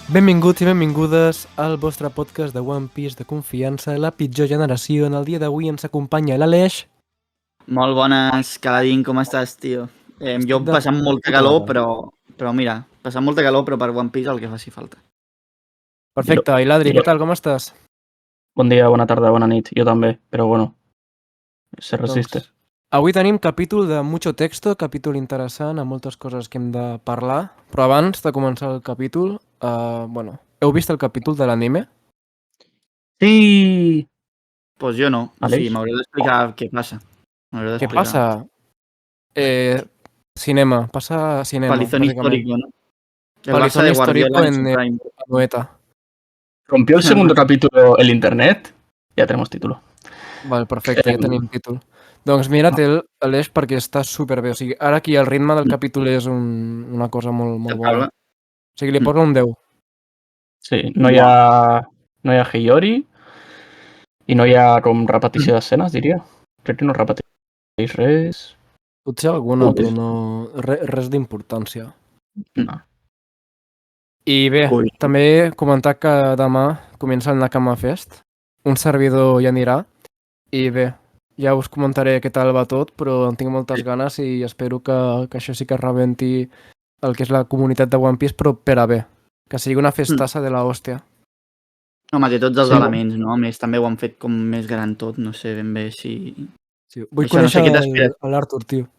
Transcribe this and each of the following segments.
Benvinguts i benvingudes al vostre podcast de One Piece de confiança, la pitjor generació. En el dia d'avui ens acompanya l'Aleix. Molt bones, Caladín, com estàs, tio? Jo passant molta calor, però mira, passant molta calor, però per One Piece el que faci falta. Perfecte, i l'Adri, què tal, com estàs? Bon dia, bona tarda, bona nit, jo també, però bueno, se resiste. Doncs, avui tenim capítol de mucho texto, capítol interessant, amb moltes coses que hem de parlar, però abans de començar el capítol, heu vist el capítol de l'anime? Sí! Pues jo no, o sigui, m'hauré d'explicar què passa. Què passa? Cinema, pasa cinema. Palizón histórico, ¿no? El Palizón Barça de histórico Guardiola en su prime. Noeta. Rompió el segundo capítulo el internet, ya tenemos título. Val, perfecte, ja tenim títol. Doncs mira't l'Eix perquè està superbé. O sigui, ara aquí el ritme del capítol és una cosa molt bona. O sigui, li poso un 10. Sí, no hi ha Hiyori i no hi ha com repetició d'escenes, diria. Crec que no repeteix res. Potser alguna, però no res d'importància. No. I bé, també comentar que demà comença el Nakama Fest. Un servidor hi anirà. I bé, ja us comentaré què tal va tot, però en tinc moltes ganes i espero que això sí que rebenti el que és la comunitat de One Piece, però per a bé. Que sigui una festassa de la hòstia. Home, té tots els elements, no? A més, també ho han fet com més gran tot, no sé ben bé si... Sí. Vull conèixer l'Arthur, tio.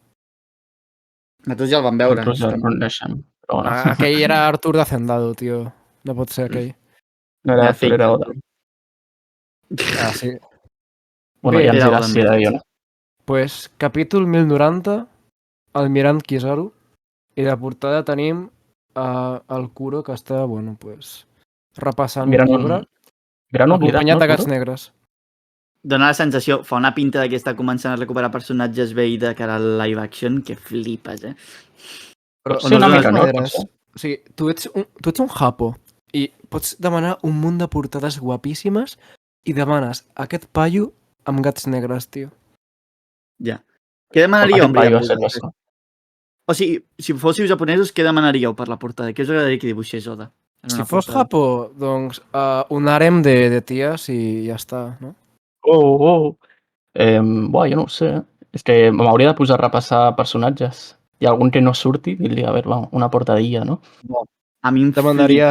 Nosaltres ja el vam veure. Nosaltres ja el coneixem. Però bueno. Aquell era Arthur de Hacendado, tio. No pot ser aquell. No era Arthur, era Oda. Ah, sí. Bueno, ja ens diràs si era jo, no? Pues, capítol 1090, Almirant Kizaru, i de portada tenim el Kuro, que està, bueno, pues, repassant un llibre, acompanyat de gats negres. Dóna la sensació, fa una pinta que està començant a recuperar personatges vell de cara al live action, que flipes, eh? Però sí, una mica, no? O sigui, tu ets un japo i pots demanar un munt de portades guapíssimes i demanes aquest paio amb gats negres, tio. Ja. Què demanaríeu? O sigui, si fóssiu japonesos, què demanaríeu per la portada? Què us agradaria que dibuixés Oda? Si fos japo, doncs un harem de ties i ja està, no? Buah, jo no ho sé. És que m'hauria de posar a repassar personatges. Hi ha algun que no surti, dir-li, a veure, una portadilla, no? A mi em demanaria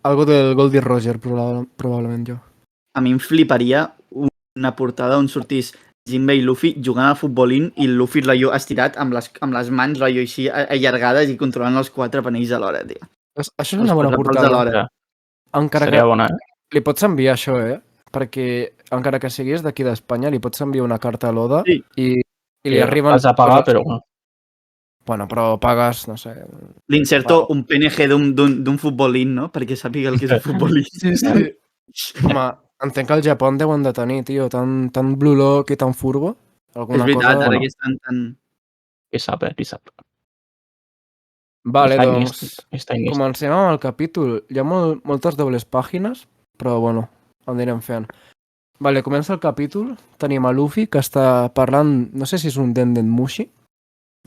algo del Goldie Roger, probablement jo. A mi em fliparia una portada on sortís Jinbei i Luffy jugant al futbolín i el Luffy estirat amb les mans així allargades i controlant els 4 panells alhora, tio. Això és una bona portada. Seria bona, eh? Li pots enviar això, perquè encara que siguis d'aquí d'Espanya, li pots enviar una carta a l'Oda i li arriben... Has de pagar, però... Bueno, però pagues, no sé... L'inserto un PNG d'un futbolín, no? Perquè sàpiga el que és el futbolín. Sí. Home, entenc que al Japó en deuen de tenir, tio, tan Blue Lock i tan furbo. És veritat, ara que estan tan... Qui sap, qui sap. Vale, doncs, comencem amb el capítol. Hi ha moltes dobles pàgines, però bueno, ho anirem fent. Vale, comença el capítol. Tenim a Luffy, que està parlant, no sé si és un Denden Mushi,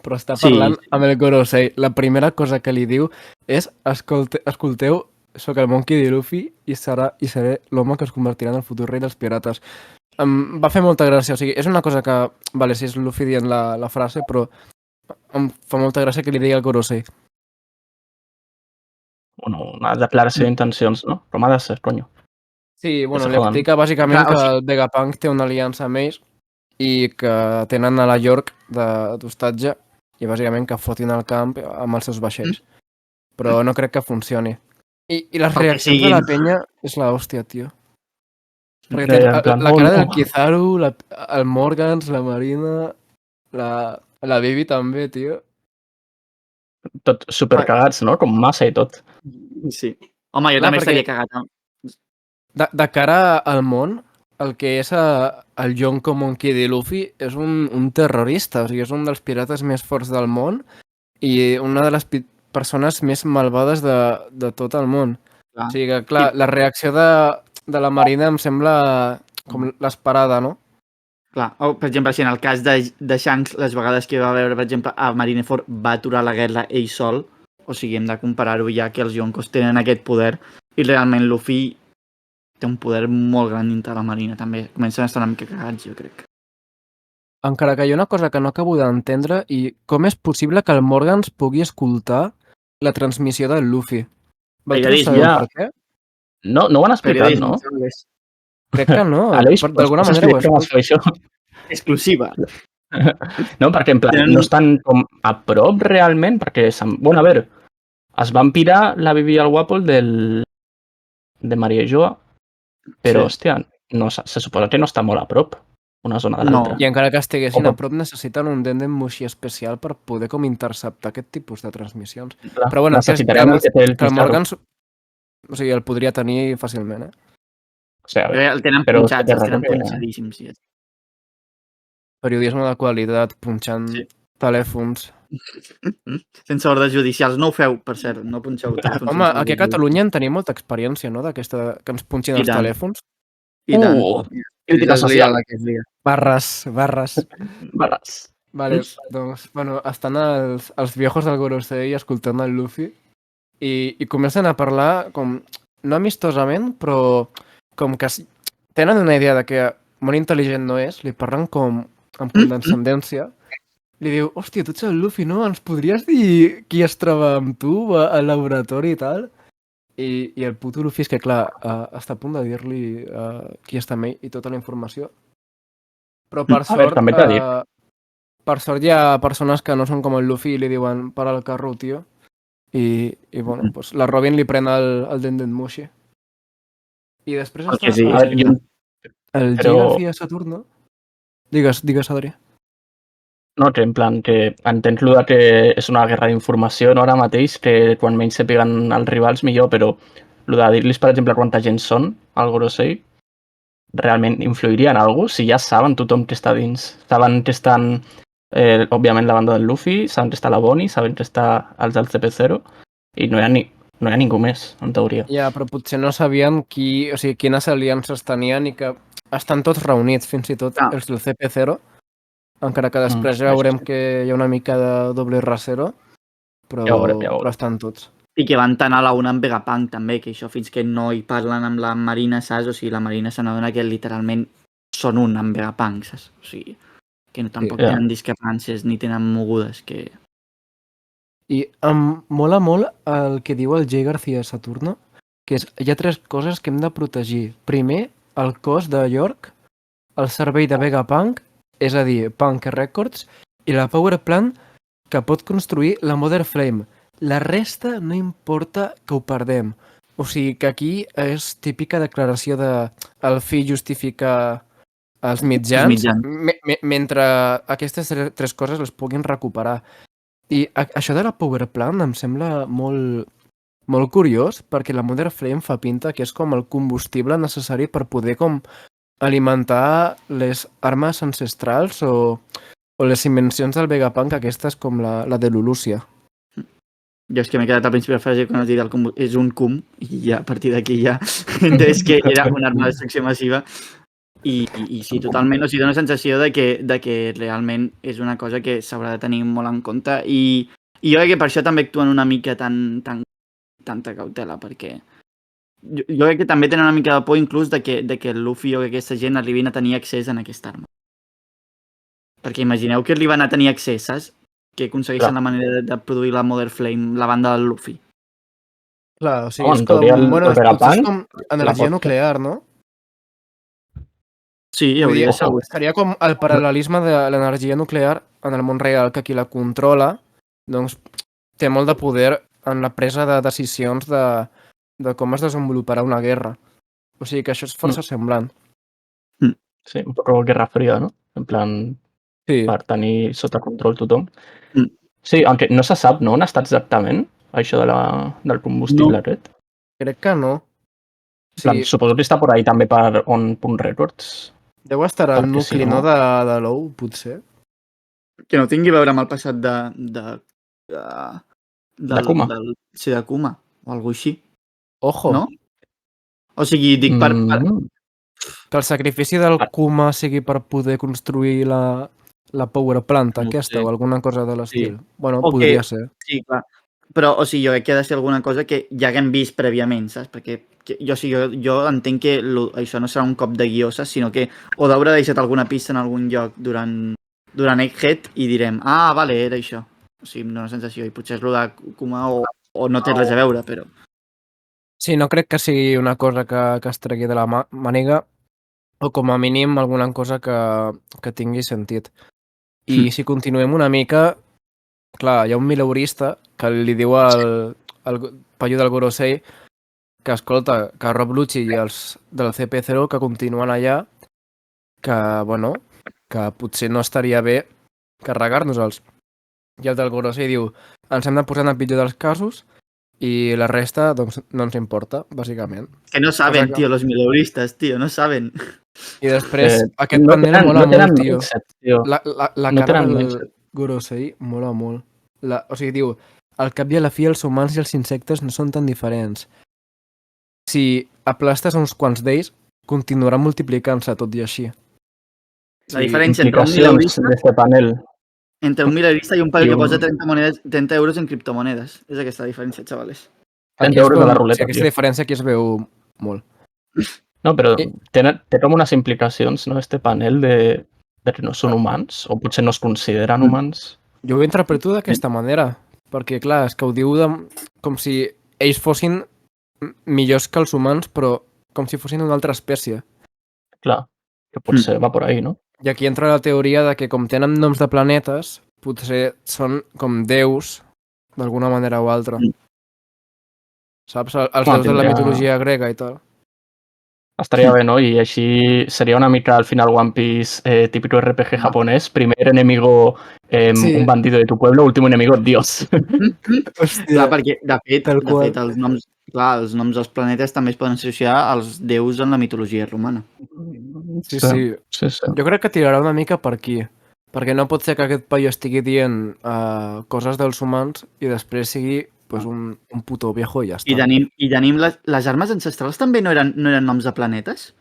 però està parlant amb el Gorosei. La primera cosa que li diu és escolteu, soc el Monkey D. Luffy i seré l'home que es convertirà en el futur rei dels pirates. Em va fer molta gràcia, o sigui, és una cosa que, vale, si és Luffy dient la frase, però em fa molta gràcia que li digui el Gorosei. Bueno, una declaració d'intencions, no? Però m'ha de ser, conyo. Sí, bueno, li explica bàsicament que el Vegapunk té una aliança amb ells i que tenen a la York d'hostatge i bàsicament que fotin al camp amb els seus vaixells. Però no crec que funcioni. I les reaccions de la penya és la hòstia, tio. Perquè la cara del Kizaru, el Morgans, la Marina, la Vivi també, tio. Tot supercagats, no? Com massa i tot. Sí. Home, jo també estaria cagat. De cara al món, el que és el Yonko Monkey D. Luffy és un terrorista, o sigui, és un dels pirates més forts del món i una de les persones més malvades de tot el món. O sigui que, clar, la reacció de la Marina em sembla com l'esperada, no? Clar, per exemple, si en el cas de Shanks, les vegades que va veure, per exemple, a Marineford va aturar la guerra ell sol, O sigui, hem de comparar-ho ja que els Yonkos tenen aquest poder i realment Luffy té un poder molt gran dintre la marina també. Comencen a estar una mica cagats, jo crec. Encara que hi ha una cosa que no acabo d'entendre i com és possible que el Morgans pugui escoltar la transmissió del Luffy. Vosaltres Periodisme. sabeu Ja. per què? No ho han explicat, Periodisme, no? ¿sabes? Crec que no. Aleix, D'alguna manera ho explica com es escolta. fa això? Exclusiva. No, perquè en plan, no estan com a prop realment, perquè, bueno, a veure, es van pirar la Bibi i el Guapol de Maria Joa, però, Sí. hòstia, no, se suposa que no està molt a prop una zona de No. l'altra. I encara que estiguessin O a prop necessiten un Denden Mushi especial per poder com interceptar aquest tipus de transmissions. Clar, Però bueno, necessitarem el que té el que el Pizarro. Morgans, o sigui, el podria tenir fàcilment, O sigui, El tenen però punxats, té els raó tenen que- punxadíssims. Sí. Periodisme de qualitat, punxant Sí. telèfons. Sense ordres judicials. No ho feu, per cert. No punxeu telèfons. Home, sense aquí a ordres Catalunya en tenim molta experiència, no?, d'aquesta que ens punxin I els tant. telèfons. I tant. Crítica social. La que es lia. Barres. Barres. Vale, doncs, bueno, estan els viejos del Gorosei escoltant el Luffy i comencen a parlar com, no amistosament, però com que tenen una idea de que molt intel·ligent no és, li parlen com amb condescendència. Li diu, hòstia, tu ets el Luffy, no? Ens podries dir qui es troba amb tu al laboratori i tal? I el puto Luffy és que, clar, està a punt de dir-li qui està amb ell i tota la informació. Però per A veure, sort, també t'ha dit. per sort hi ha persones que no són com el Luffy i li diuen para el carro, tio. I bueno, pues, la Robin li pren el Denden Mushi. I després El està que sí. A veure, el però- García Saturno. Digues, Adri. No, que en plan, que entens lo de que és una guerra d'informació no, ara mateix, que quan menys se peguen els rivals millor, però lo de dir-los, per exemple, quanta gent són al Gorosei, realment influiria en alguna cosa? Si ja saben tothom que està dins, saben que estan, òbviament, la banda del Luffy, saben que està la Bonnie, saben que està els del CP0, i no hi ha ningú més, en teoria. Ja, però potser no sabien quines aliances tenien i que estan tots reunits, fins i tot els del CP0, encara que després ja veurem que hi ha una mica de doble rasero, però, Ja ho veurem. però estan tots. I que van tan a la una amb Vegapunk també, que això fins que no hi parlen amb la Marina, saps? O sigui, la Marina se n'adona que literalment són un amb Vegapunk, saps? O sigui, que tampoc tenen discrepàncies ni tenen mogudes, que... I em mola molt el que diu el J. García Saturno, que és, hi ha 3 coses que hem de protegir. Primer, el cos de York, el servei de Vegapunk, és a dir, Punk Records, i la Power Plant que pot construir la Mother Flame. La resta no importa que ho perdem. O sigui que aquí és típica declaració de el fi justifica els mitjans, mentre aquestes 3 coses les puguin recuperar. I això de la Power Plant em sembla molt, molt curiós, perquè la Mother Flame fa pinta que és com el combustible necessari per poder com alimentar les armes ancestrals o les invencions del Vegapunk, aquestes com la de l'Ulúcia. Jo és que m'he quedat al principi de la frase quan has dit és un cum, i ja a partir d'aquí ja entès que era una arma de destrucció massiva. I sí, totalment, o sigui, dona la sensació de que realment és una cosa que s'haurà de tenir molt en compte i jo crec que per això també actuen una mica tanta cautela, perquè jo crec que també tenen una mica de por inclús de que el Luffy o que aquesta gent arribin a tenir accés en aquesta arma. Perquè imagineu que arriben a tenir accés, saps? Que aconsegueixen la manera de produir la Mother Flame, la banda del Luffy. Clar, o sigui, és com energia nuclear, no? Sí, hauria de ser. Seria com el paral·lelisme de l'energia nuclear en el món real, que qui la controla doncs té molt de poder en la presa de decisions de com es desenvoluparà una guerra. O sigui que això és força semblant. Sí, un poc Guerra Fria, no? En plan, per tenir sota control tothom. Sí, aunque no se sap, no? On està exactament això del combustible aquest? Crec que no. Suposo que està por ahí també per on.records. Deu estar al nucli, no? De l'ou, potser. Que no tingui a veure amb el passat de Kuma. Sí, de Kuma, o alguna així. Ojo. No? O sigui, dic per... Que el sacrifici del Kuma sigui per poder construir la Power Plant aquesta o alguna cosa de l'estil. Bueno, podria ser. Sí, clar. Però, o sigui, jo crec que ha de ser alguna cosa que ja haguem vist prèviament, saps? Perquè jo entenc que això no serà un cop de guió, saps? Sinó que o d'haurà deixat alguna pista en algun lloc durant Egghead i direm, vale, era això. O sigui, em dóna la sensació. I potser és el de Kuma o no té res a veure, però... Sí, no crec que sigui una cosa que es tregui de la màniga o com a mínim alguna cosa que tingui sentit. I si continuem una mica, clar, hi ha un mileurista que li diu al paio del Gorosei que escolta, que Rob Lucci i els del CP0 que continuen allà, que, bueno, que potser no estaria bé carregar-nos-els. I el del Gorosei diu, ens hem de posar en el pitjor dels casos i la resta, doncs, no ens importa, bàsicament. Que no saben, tio, los mileuristes, tio, no saben. I després, aquest panel mola molt, tio. La cara del Gorosei mola molt. O sigui, diu, al cap i a la fi els humans i els insectes no són tan diferents. Si aplastes uns quants d'ells, continuarà multiplicant-se tot i així. La diferència entre un mileurista i un paio que posa 30 euros en criptomonedes. És aquesta diferència, xavales. 30 euros de la ruleta, aquesta diferència aquí es veu molt. No, però té com unes implicacions, no, este panel de que no són humans, o potser no es consideren humans. Jo ho interpreto d'aquesta manera, perquè, clar, és que ho diu com si ells fossin millors que els humans, però com si fossin una altra espècie. Clar, que potser va por ahí, no? I aquí entra la teoria de que com tenen noms de planetes, potser són com déus, d'alguna manera o altra. Saps? Els déus de la mitologia grega i tal. Estaria bé, ¿no? Y así sería una mica al final One Piece, típico RPG japonés. Primer enemigo, un bandido de tu pueblo, último enemigo, Dios. Clar, perquè, de fet, els noms dels planetes també es poden associar als déus en la mitologia romana. Sí. Jo crec que tirarà una mica per aquí, perquè no pot ser que aquest paio estigui dient coses dels humans i després sigui pues, un puto viejo i ja està. I tenim les armes ancestrals també no eren noms de planetes?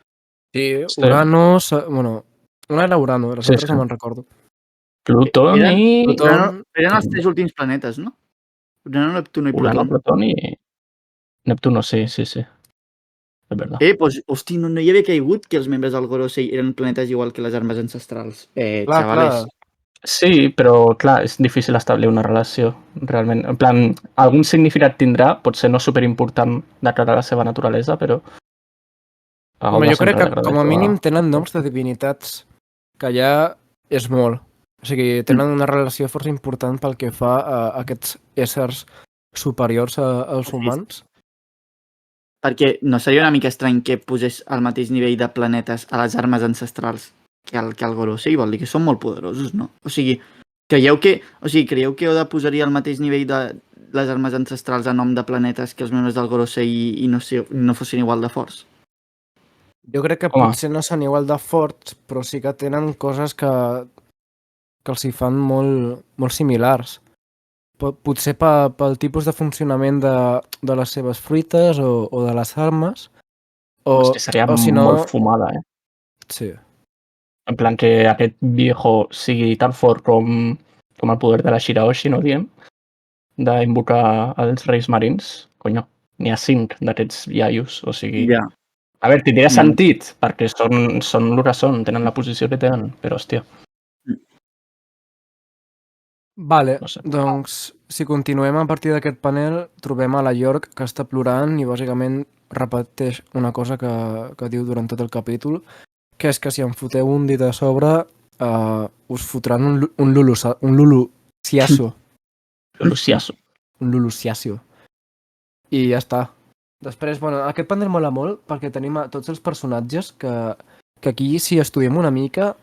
Sí, Urano... Bueno, una era Urano, les altres no me'n recordo. Plutón i... Eren els 3 últims planetes, no? Urano, Neptuno i Plutón. Urano, Plutón i... Neptuno, sí. És verdad. Pues, hosti, no hi havia caigut que els membres del Gorosei eren planetes igual que les armes ancestrals. Xavales. Sí, però, clar, és difícil establir una relació, realment. En plan, algun significat tindrà, potser no superimportant de cara a la seva naturalesa, però... Home, jo crec que com a mínim tenen noms de divinitats, que ja és molt. O sigui, tenen una relació força important pel que fa a aquests éssers superiors als humans. Perquè no seria una mica estrany que posés al mateix nivell de planetes a les armes ancestrals que el Gorosei, vol dir que són molt poderosos, no? O sigui, creieu que Oda posaria al mateix nivell de les armes ancestrals a nom de planetes que els membres del Gorosei i no fossin igual de forts? Jo crec que potser no són igual de forts, però sí que tenen coses que els hi fan molt similars. Potser pel tipus de funcionament de les seves fruites o de les armes. Seria molt fumada, eh? Sí. En plan que aquest viejo sigui tan fort com el poder de la Shirahoshi, no diem? D'invocar els reis marins. Conyo, n'hi ha 5 d'aquests iaios, o sigui... Ja. A veure, tindria sentit, perquè són el que són, tenen la posició que tenen, però, hòstia... Vale, doncs si continuem a partir d'aquest panel trobem a la York que està plorant i bàsicament repeteix una cosa que diu durant tot el capítol, que és que si em foteu un dit a sobre us fotran un luluciaso. Un luluciaso. I ja està. Després, bueno, aquest panel mola molt perquè tenim a tots els personatges que aquí, si estudiem una mica,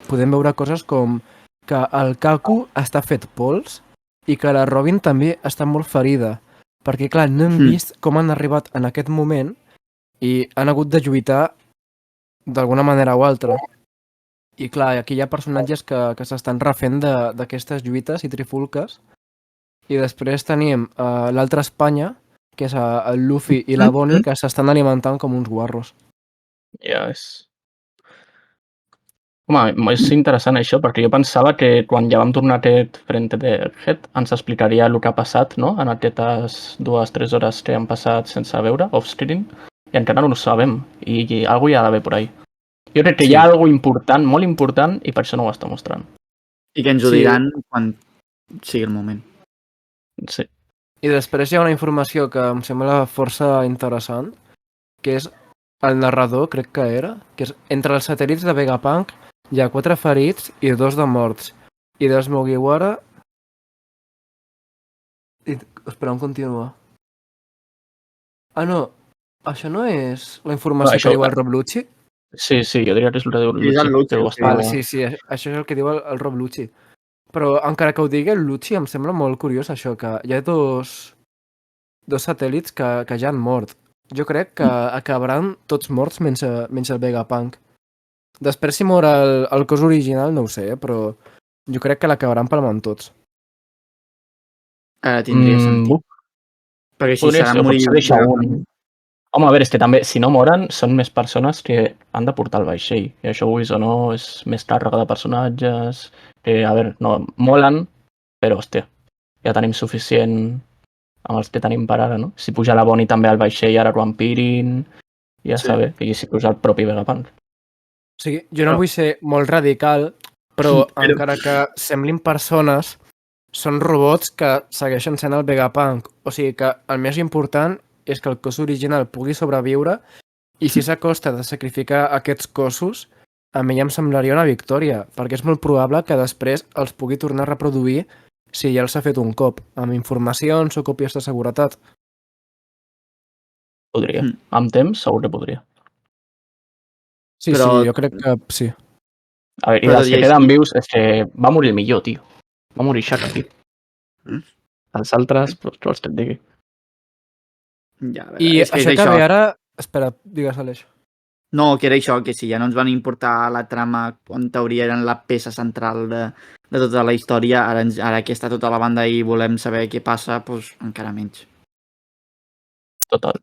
podem veure coses com que el Kaku està fet pols i que la Robin també està molt ferida. Perquè, clar, no hem vist com han arribat en aquest moment i han hagut de lluitar d'alguna manera o altra. I, clar, aquí hi ha personatges que s'estan refent d'aquestes lluites i trifulques. I després tenim l'altra Espanya, que és el Luffy i la Bonnie, que s'estan alimentant com uns guarros. Ja és... Home, és interessant això, perquè jo pensava que quan ja vam tornar a aquest Frente de Egghead ens explicaria el que ha passat, no?, en aquestes 2-3 hores que han passat sense veure, off-screen, i encara no ho sabem, i alguna cosa hi ha d'haver por ahí. Jo crec que hi ha alguna important, molt important, i per això no ho està mostrant. I que ens ho diran quan sigui el moment. Sí. I després hi ha una informació que em sembla força interessant, que és el narrador, crec que era, que és entre els satèl·lits de Vegapunk hi ha 4 ferits i 2 de morts. I dels Mugiwara... Espera, on continua? Ah, no. Això no és la informació que diu el Rob Lucci? Sí, jo diria que és el que diu el Lucci. Vale, sí, això és el que diu el Rob Lucci. Però encara que ho digui el Lucci, em sembla molt curiós això, que hi ha dos satèl·lits que ja han mort. Jo crec que acabaran tots morts menys el Vegapunk. Després, si mor el cos original, no ho sé, però jo crec que l'acabaran palmant tots. Ara tindria sentit. Perquè si seran morir... Home, a veure, és que també, si no moren, són més persones que han de portar el vaixell. I això, ho o no, és més càrrega de personatges, que, a veure, no, molen, però, hòstia, ja tenim suficient amb els que tenim per ara, no? Si puja la Bonnie també al vaixell, ara quan pirin, ja està bé, i si puja el propi Vegapunk. O sigui, jo no vull ser molt radical, però encara que semblin persones, són robots que segueixen sent el Vegapunk. O sigui que el més important és que el cos original pugui sobreviure i si s'acosta de sacrificar aquests cossos, a mi ja em semblaria una victòria, perquè és molt probable que després els pugui tornar a reproduir si ja els ha fet un cop, amb informacions o còpies de seguretat. Podria. Amb temps, segur que podria. Sí, però... sí, jo crec que sí. A veure, i dels que queden vius és que va morir el millor, tio. Va morir Shaka, tio. Els altres, però els que et digui. Ja, veure, I això que ve ara... Espera, digues, Aleix. No, que era això, que si ja no ens van importar la trama, en teoria eren la peça central de tota la història, ara que està tota la banda i volem saber què passa, doncs encara menys. Total.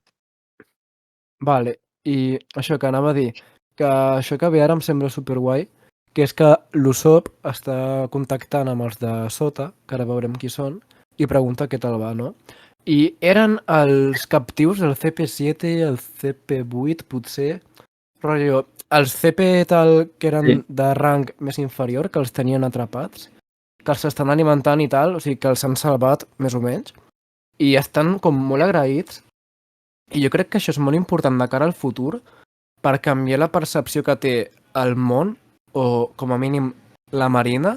Vale, i això que anava a dir, que això que ve ara em sembla superguai, que és que l'Usopp està contactant amb els de sota, que ara veurem qui són, i pregunta què tal va, no? I eren els captius del CP7, el CP8, potser, rotllo, els CP tal que eren de rang més inferior, que els tenien atrapats, que els estan alimentant i tal, o sigui que els han salvat més o menys, i estan com molt agraïts, i jo crec que això és molt important de cara al futur per canviar la percepció que té el món, o com a mínim la marina,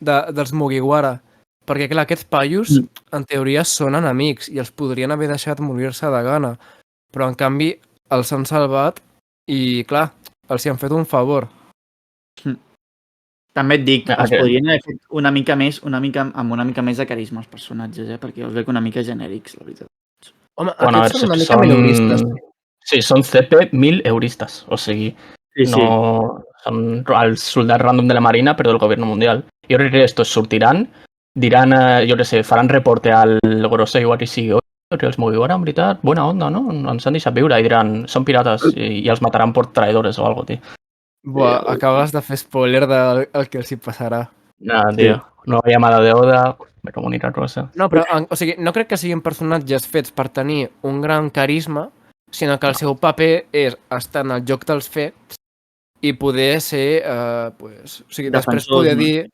dels Mugiwara. Perquè, clar, aquests paios, en teoria, són enemics i els podrien haver deixat morir-se de gana. Però, en canvi, els han salvat i, clar, els hi han fet un favor. També et dic, els podrien haver fet una mica més de carisma els personatges, perquè els veig una mica genèrics, la veritat. Home, aquests són una mica mileuristes. Sí, són CP 1000 euristes, o sigui, no són els soldats random de la Marina, però del govern mundial. Jo crec que estos sortiran, diran, jo què sé, faran reporte al Gorosei o a qui sigui, que els Mugiwara, en veritat, bona onda, no? Ens han deixat viure i diran, són pirates i els mataran per traïdores o alguna cosa, tio. Buah, acabes de fer spoiler del que els hi passarà. No, tio, no llamada de Oda, me comunica cosa. No, però, o sigui, no crec que siguin personatges fets per tenir un gran carisma, sinó que el seu paper és estar en el joc dels fets i poder ser, pues, o sigui, després poder dir...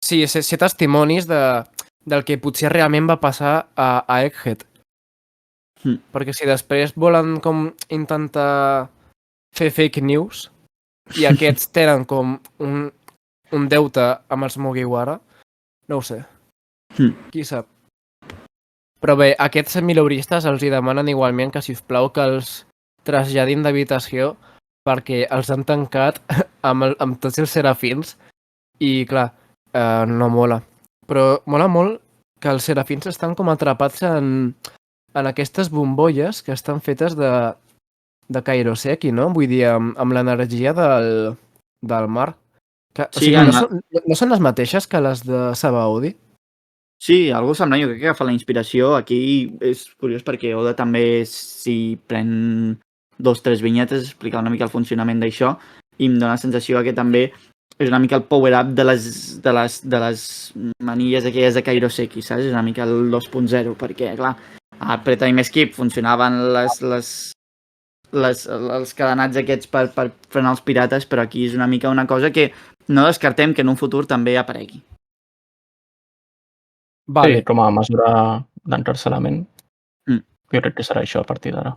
Sí, ser testimonis del que potser realment va passar a Egghead. Perquè si després volen com intentar fer fake news i aquests tenen com un deute amb els Mugiwara, no ho sé. Qui sap? Però bé, aquests mileuristes els hi demanen igualment que, sisplau, que els traslladin d'habitació perquè els han tancat amb tots els serafins i, clar, no mola. Però mola molt que els serafins estan com atrapats en aquestes bombolles que estan fetes de Kairoseki, no? Vull dir, amb l'energia del mar. Que, o sigui, no són les mateixes que les de Sabaody? Sí, algo semblant. Jo crec que agafa la inspiració. Aquí és curiós perquè Oda també s'hi pren 2 o 3 vinyetes explicar una mica el funcionament d'això i em dóna la sensació que també és una mica el power-up de les manilles aquelles de Kairoseki, saps? És una mica el 2.0, perquè, clar, a Pre-Time Skip funcionaven els cadenats aquests per frenar els pirates, però aquí és una mica una cosa que no descartem que en un futur també aparegui. Vale. Sí, com a mesura d'encarcelament. Mm. Jo crec que serà això a partir d'ara.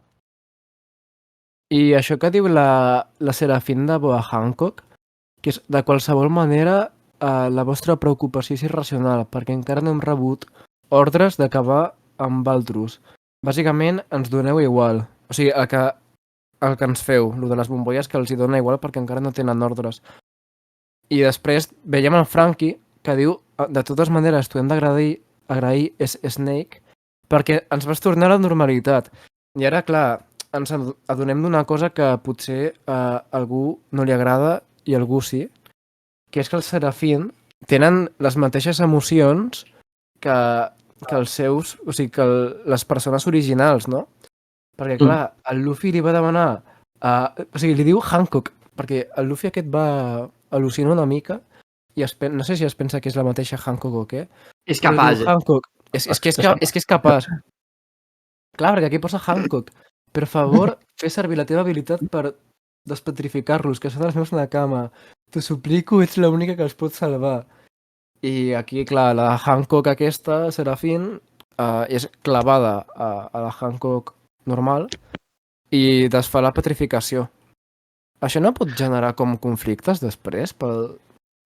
I això que diu la Serafín de Boa Hancock, que és de qualsevol manera la vostra preocupació és irracional, perquè encara no hem rebut ordres d'acabar amb Valtrus. Bàsicament ens doneu igual. O sigui, el que ens feu, el de les bombolles que els hi dona igual perquè encara no tenen ordres. I després veiem el Frankie que diu, de totes maneres t'ho hem d'agrair Snake perquè ens vas tornar a la normalitat. I ara, clar, ens adonem d'una cosa que potser a algú no li agrada i a algú sí, que és que els Serafín tenen les mateixes emocions que els seus, o sigui, que les persones originals, no? Perquè, clar, el Luffy li va demanar... o sigui, li diu Hancock, perquè el Luffy aquest va al·lucina una mica i no sé si es pensa que és la mateixa Hancock o què. És capaç, Hancock. És que és capaç. Clar, perquè aquí posa Hancock. Per favor, fes servir la teva habilitat per despetrificar-los, que són els meus Nakama. T'ho suplico, ets l'única que els pot salvar. I aquí, clar, la Hancock aquesta, Serafín, és clavada a la Hancock normal i desfà la petrificació. Això no pot generar com conflictes després pel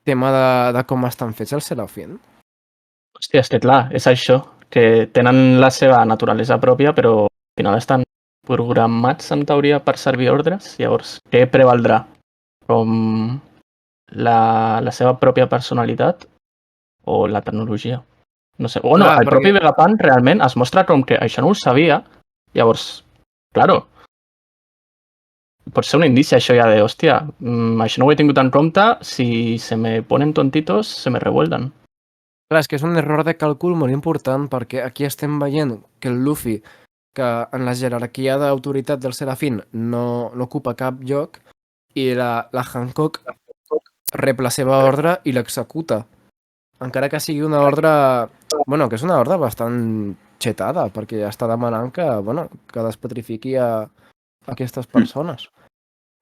tema de com estan fets els Serafín? Hòstia, és que clar, és això, que tenen la seva naturalesa pròpia, però al final estan programats, en teoria, per servir ordres. Llavors, què prevaldrà? Com la seva pròpia personalitat o la tecnologia? No sé. Bueno, el propi Vegapunk realment es mostra com que això no ho sabia. Llavors, claro, pot ser un indici això ja de, hòstia, això no ho he tingut en compte, si se me ponen tontitos, se me revuelven. Clar, és que és un error de càlcul molt important perquè aquí estem veient que el Luffy, que en la jerarquia d'autoritat del Serafín no ocupa cap lloc, i la Hancock rep la seva ordre i l'executa. Encara que sigui una ordre... Bueno, que és una ordre bastant xetada, perquè està demanant que despetrifiqui a aquestes persones.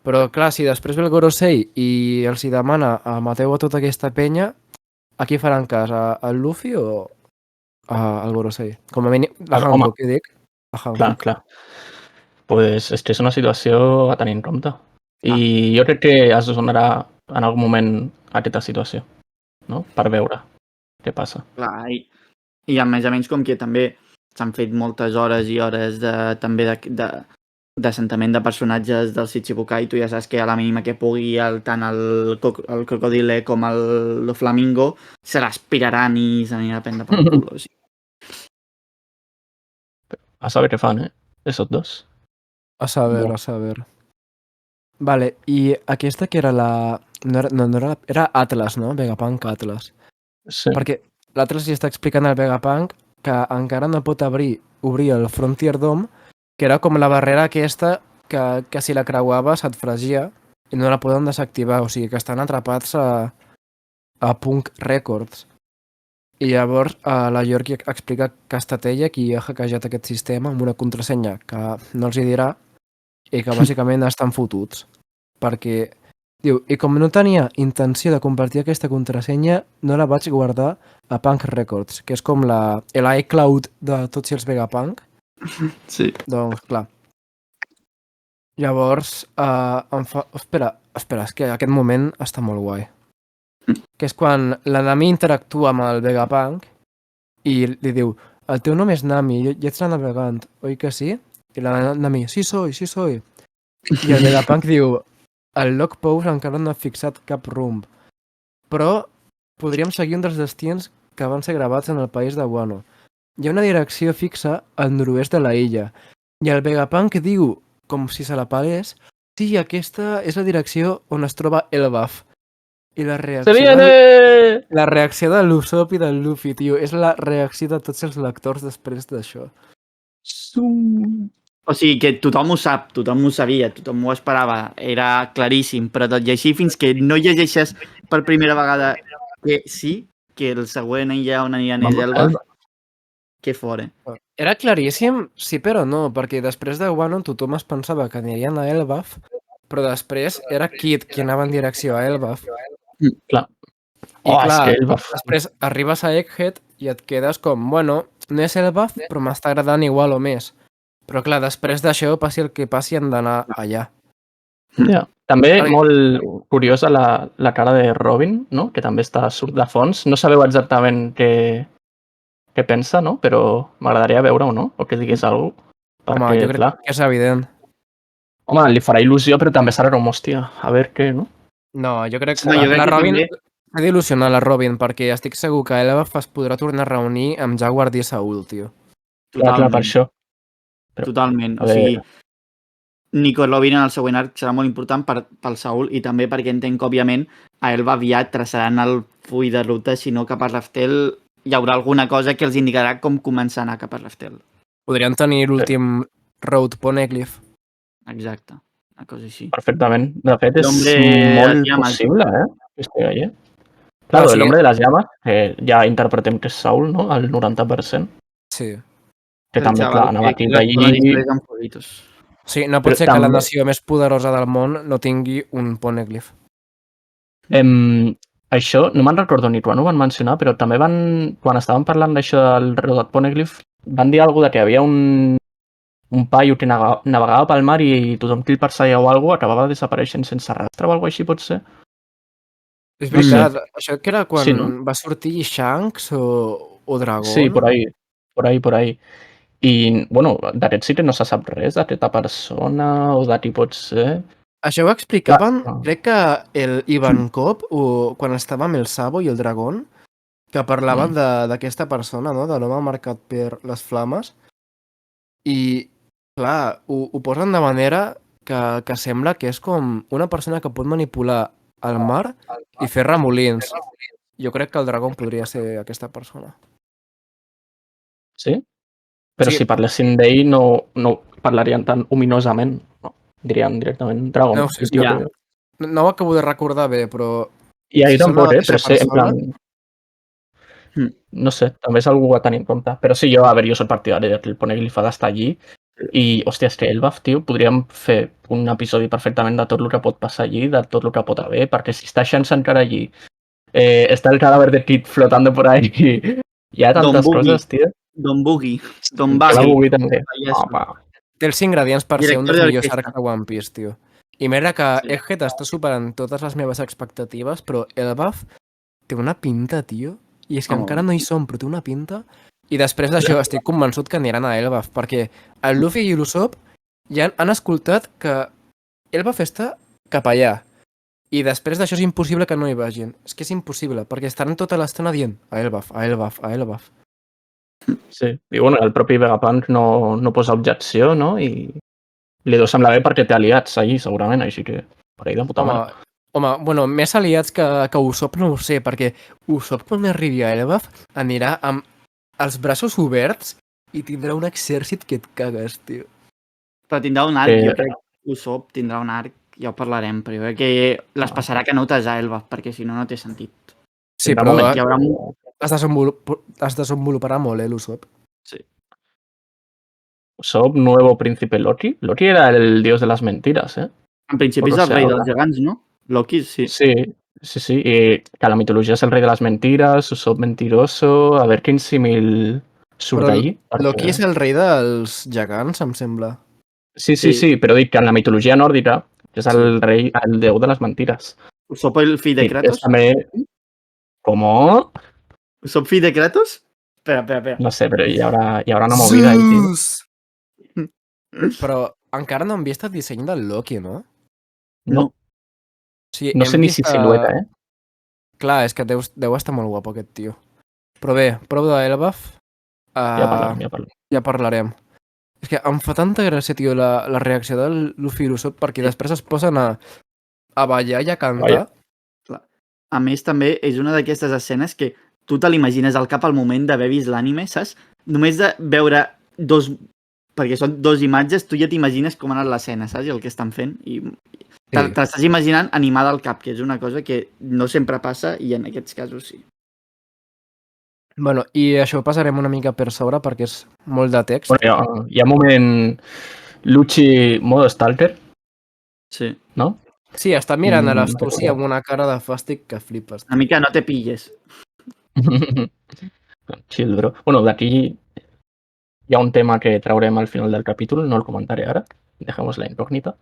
Però, clar, si després ve el Gorosei i els hi demana mateu a tota aquesta penya, a qui faran cas? Al Luffy o al Gorosei? Com a mínim, a Hancock, què dic? A Hancock. Clar. Pues és que és una situació a tenir en compte. I jo crec que es donarà en algun moment aquesta situació, no? Per veure què passa. Clar, i a més com que també s'han fet moltes hores i hores d'assentament de personatges del Shichibukai, tu ja saps que a la mínima que pugui tant el Crocodile com el Flamingo se l'aspiraran i s'anirà a prendre per el cul. O sigui. A saber què fan, esos dos. A saber. Vale, i aquesta que era la... Era Atlas, no? Vegapunk Atlas. Sí. Perquè l'Atlas li està explicant al Vegapunk que encara no pot obrir el Frontier Dome, que era com la barrera aquesta que si la creuava se't fregia i no la poden desactivar, o sigui que estan atrapats a Punk Records. I llavors la York explica que ha estat ella qui ha hackejat aquest sistema amb una contrasenya que no els hi dirà i que bàsicament estan fotuts. Perquè, diu, i com no tenia intenció de compartir aquesta contrasenya, no la vaig guardar a Punk Records, que és com l'iCloud de tots els Vegapunk. Sí. Doncs, clar. Llavors, Espera, és que aquest moment està molt guai. Que és quan la Nami interactua amb el Vegapunk i li diu, el teu nom és Nami, i ets la navegant, oi que sí? I la Nami, sí soy. I el Vegapunk diu, el log pose encara no ha fixat cap rumb, però podríem seguir un dels destins que van ser gravats en el país de Wano. Hi ha una direcció fixa al nord-oest de la illa, i el Vegapunk diu, com si se la pagués, sí, aquesta és la direcció on es troba Elbaf. I la reacció de l'Usopp i del Luffy, tio, és la reacció de tots els lectors després d'això. O sigui que tothom ho sap, tothom ho sabia, tothom ho esperava, era claríssim, però tot i així fins que no llegeixes per primera vegada que sí, que el següent ja on aniran és Elbaf, que fora. Era claríssim, sí però no, perquè després de Wano tothom es pensava que anirien a Elbaf, però després era Kid qui anava en direcció a Elbaf. Clar. I És clar, que Elbaf... després arribes a Egghead i et quedes com, bueno, no és Elbaf, però m'està agradant igual o més. Però clar, després d'això, passi el que passi, hem d'anar allà. Ja. També Perquè- molt curiosa la cara de Robin, no? Que també surt de fons. No sabeu exactament què pensa, no? Però m'agradaria veure-ho, no? O que digués alguna cosa. Home, jo crec que és evident. Home, li farà il·lusió, però també serà com, hòstia, a veure què, no? No, jo crec que No, jo crec la que Robin... també- S'ha d'il·lusionar la Robin, perquè estic segur que Elbaf es podrà tornar a reunir amb Jaguar i Saul, tio. Clar, per això. Totalment. A O sigui, veure. Nico Robin en el següent arc serà molt important pel Saul i també perquè entenc que, òbviament, a Elba aviat traçaran el full de ruta, si no cap a Raftel hi haurà alguna cosa que els indicarà com començar a anar cap a Raftel. Podrien tenir l'últim Road Poneglyph. Exacte. Una cosa així. Perfectament. De fet, és L'hombre de molt les llames. possible, que estigui allà. Claro, sí. l'hombre de les llames, que ja interpretem que és Saul, no? Al 90%. Sí. Que també, El clar, xaval anava que aquí l'actua d'allí... després amb Foritos. Sí, no pot Però ser que la també- nació més poderosa del món no tingui un Poneglyph. Això no me'n recordo ni quan ho van mencionar, però també quan estaven parlant d'això del Rodat Poneglyph, van dir alguna que hi havia un paio que navegava pel mar i tothom que el perseguia o alguna acabava desapareixent sense rastre o alguna així, pot ser? És No sé. veritat, això que era quan Sí, no? va sortir Shanks o Dragón? Sí, por ahí. I, bueno, d'aquest sí que no se sap res, d'aquesta persona o de qui pot ser. Això ho explicaven, Clar. crec que el Ivankov, quan estava amb el Sabo i el Dragón, que parlaven d'aquesta persona, no? De l'home marcat per les flames. I, clar, ho posen de manera que sembla que és com una persona que pot manipular el mar i fer remolins. Jo crec que el Dragón podria ser aquesta persona. Sí? Però Sí. si parlessin d'ell no parlarien tan ominosament, no? Dirien directament Dragon. No ho sé, el tio ja. que- No ho acabo de recordar bé, però... I ahir si són la tampoc, mateixa però sé, en persona- plan... No sé, també és algú a tenir en compte. Però sí, jo soc partidari que el Poneglyph ha d'estar allí i, hòstia, és que Elbaf, tio, podríem fer un episodi perfectament de tot el que pot passar allí, de tot el que pot haver, perquè si està Shanks encara allí, està el cadàver de Kid flotando por ahí, hi ha tantes Don Boogie. coses, tio. Don Boogie. Don Que la Baggy. Boogie també. Pallasso. Home, Té els ingredients per ser un Director dels millors d'orquestra. arcs de One Piece, tio. I mira que Sí. Egghead està superant totes les meves expectatives, però Elbaf té una pinta, tio. I és que Oh. encara no hi som, però té una pinta. I després d'això estic convençut que aniran a Elbaf, perquè el Luffy i l'Usopp ja han escoltat que Elbaf està cap allà. I després d'això és impossible que no hi vagin. És que és impossible, perquè estaran tota l'estona dient a Elbaf, a Elbaf, a Elbaf. sí. I bueno, el propi Vegapunk no posa objecció, no? I li deu semblar bé perquè té aliats allí, segurament, així que per ahí de puta mare. Home, bueno, més aliats que Usopp no ho sé, perquè Usopp quan arribi a Elbaf anirà amb els braços oberts i tindrà un exèrcit que et cagues, tio. Però tindrà un arc, Eh, jo crec que Usopp tindrà un arc, ja ho parlarem, però jo crec que les passarà canutes a Elba, perquè si no, no té sentit. Sí, Tindrà però moments Hi haurà es desenvoluparà molt, l'Usopp. Sí. Usopp, nuevo príncipe Loki. Loki era el dios de las mentiras, ¿eh? En principi és Poco el se rei habla. dels gegants, no? Loki, sí. Sí. Y que la mitología es el rey de las mentiras, Usopp mentiroso. A ver quin símil surt Però allí. Loki és el rei dels gegants, em sembla. Sí, però dic que en la mitologia nòrdica és el rei, el déu de les mentires. Usopp el fill de I Kratos? és també... Com? Usopp fill de Kratos? Espera. No sé, però hi haurà una movida ahí, tio. Zeus! Però encara no hem vist el disseny del Loki, no? No, Sí, no hem sé ni vist si silueta, eh? Clar, és que deu estar molt guapo aquest tio. Però bé, prou d'Elbaf. Ja parlem. Ja parlarem. És que em fa tanta gràcia, tio, la reacció del Luffy i l'Usopp, perquè després es posen a ballar i a cantar. A més, també és una d'aquestes escenes que tu te l'imagines al cap al moment d'haver vist l'ànime, saps? Només de veure dos perquè són dos imatges, tu ja t'imagines com ha anat l'escena, saps? El que estan fent. I te l'estàs imaginant animada al cap, que és una cosa que no sempre passa i en aquests casos sí. Bueno, i això ho passarem una mica per sobre perquè és molt de text. Bueno, hi ha un moment Lucci modo stalker, Sí. no? Sí, està mirant a l'Astuci amb una cara de fàstic que flipes. Una mica no te pilles. Chill, bro. Bueno, d'aquí hi ha un tema que traurem al final del capítol, no el comentaré ara. Dejemos la incògnita.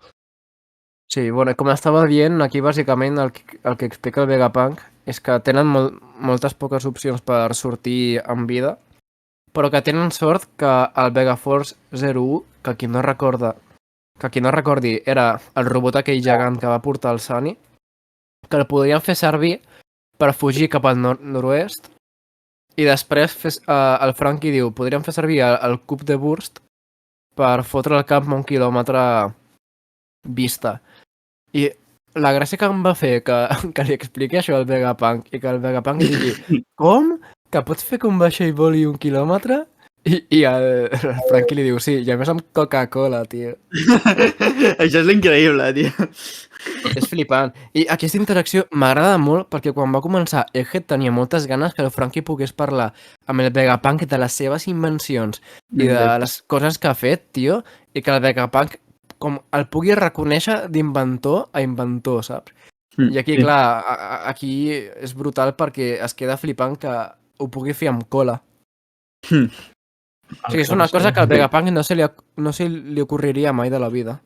Sí, bueno, com estava dient, aquí bàsicament el que explica el Vegapunk és que tenen moltes poques opcions per sortir en vida, però que tenen sort que el Vegaforce 01, que qui no recordi era el robot aquell gegant que va portar el Sunny, que el podrien fer servir per fugir cap al nord-oest, i després el Frankie diu, podríem fer servir el cub de Burst per fotre el camp a 1 quilòmetre vista. I la gràcia que em va fer que li expliqui això al Vegapunk i que el Vegapunk digui com? Que pots fer que un vaixell voli 1 quilòmetre? I el Frankie li diu sí, i a més amb Coca-Cola, tio. Això és l'increïble, tio. És flipant. I aquesta interacció m'agrada molt perquè quan va començar Egghead tenia moltes ganes que el Frankie pogués parlar amb el Vegapunk de les seves invencions i de les coses que ha fet, tio, i que el Vegapunk com el pugui reconèixer d'inventor a inventor, saps? I aquí, clar, aquí és brutal perquè es queda flipant que ho pugui fer amb cola. O sigui, és una cosa que al Vegapunk no se li ocorreria mai de la vida.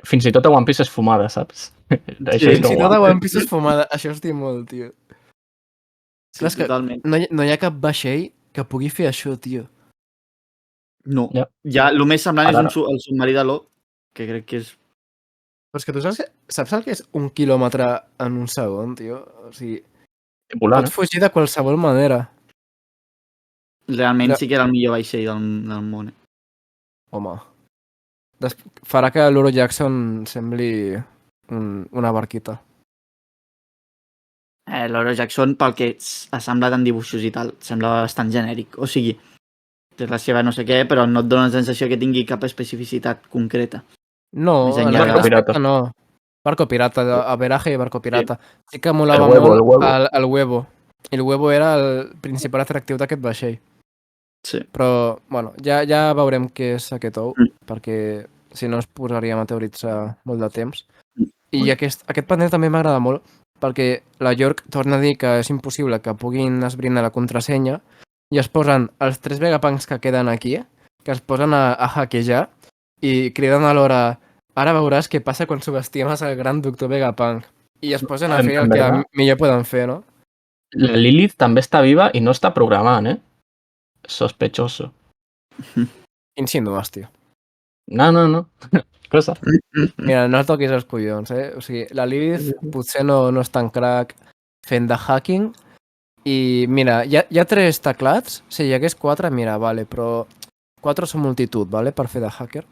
Fins i tot a One Piece és fumada, saps? Sí, fins i tot a One Piece és fumada. Això es diu molt, tio. Sí, clar, totalment. No hi ha cap vaixell que pugui fer això, tio. No. Ja, el més semblant és el submarí de l'O, que crec que és... Però és que tu saps el que és 1 quilòmetre en un segon, tio? O sigui, pots fugir de qualsevol manera. Realment sí que era el millor vaixell del món. Home. Farà que l'Oro Jackson sembli una barquita. L'Oro Jackson, pel que ha semblat en dibuixos i tal, sembla bastant genèric. O sigui, té la seva no sé què, però no et dona la sensació que tingui cap especificitat concreta. No, en aquest aspecte no. Barco pirata, averaje i barco pirata. Sí que molava molt el huevo. I el huevo era el principal atractiu d'aquest vaixell. Sí. Però, bueno, ja veurem què és aquest ou, perquè si no es posaríem a teoritzar molt de temps. I aquest panel també m'agrada molt, perquè la York torna a dir que és impossible que puguin esbrinar la contrasenya i es posen els 3 Vegapunks que queden aquí, que es posen a hackejar i criden alhora ara veuràs què passa quan subestimes el gran doctor Vegapunk. I es posen a fer el que millor poden fer, no? La Lilith també està viva i no està programant, Sospechoso. Quin insinues, tio? No. Cosa. Mira, no toquis els collons, O sigui, la Lilith potser no és tan crack fent de hacking i, mira, hi ha 3 teclats, si hi hagués 4, mira, vale, però 4 són multitud, vale, per fer de hacker.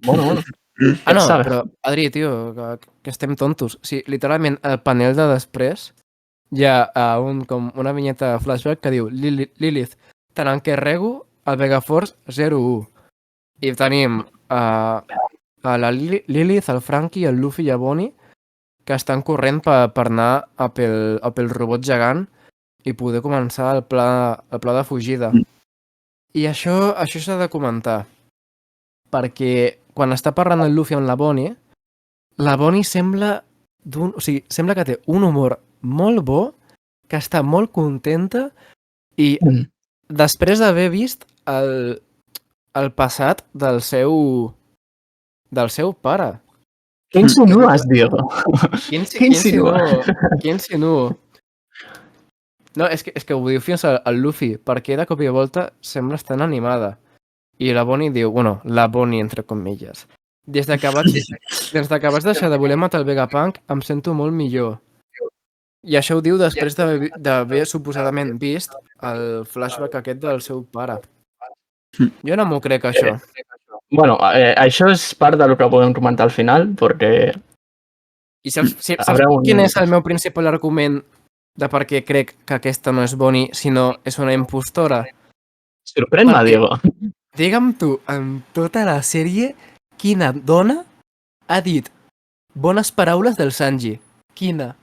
Bueno. No, però, Adri, tio, que estem tontos. Sí, literalment, el panel de després hi ha com una vinyeta flashback que diu Lilith, te n'encarrego el Vegaforce 01. I tenim a la Lilith, el Frankie, el Luffy i el Bonnie que estan corrent per anar a pel robot gegant i poder començar el pla de fugida. I això s'ha de comentar, perquè quan està parlant el Luffy amb la Bonnie sembla sembla que té un humor molt bo, que està molt contenta i després d'haver vist el passat del seu pare. Què insinues, Diego? Què insinuo? No, és que ho diu fins al Luffy, perquè de cop i volta sembla estar animada. I la Bonnie diu, la Bonnie entre comilles. Des que vas deixar de voler matar el Vegapunk, em sento molt millor. I això ho diu després d'haver suposadament vist el flashback aquest del seu pare. Jo no m'ho crec, això. Bueno, això és part del que podem comentar al final, perquè... I saps quin és el meu principal argument de per què crec que aquesta no és Bonnie, sinó és una impostora? Sorprèn-me, Diego. Digue'm tu, en tota la sèrie, quina dona ha dit bones paraules del Sanji? Quina?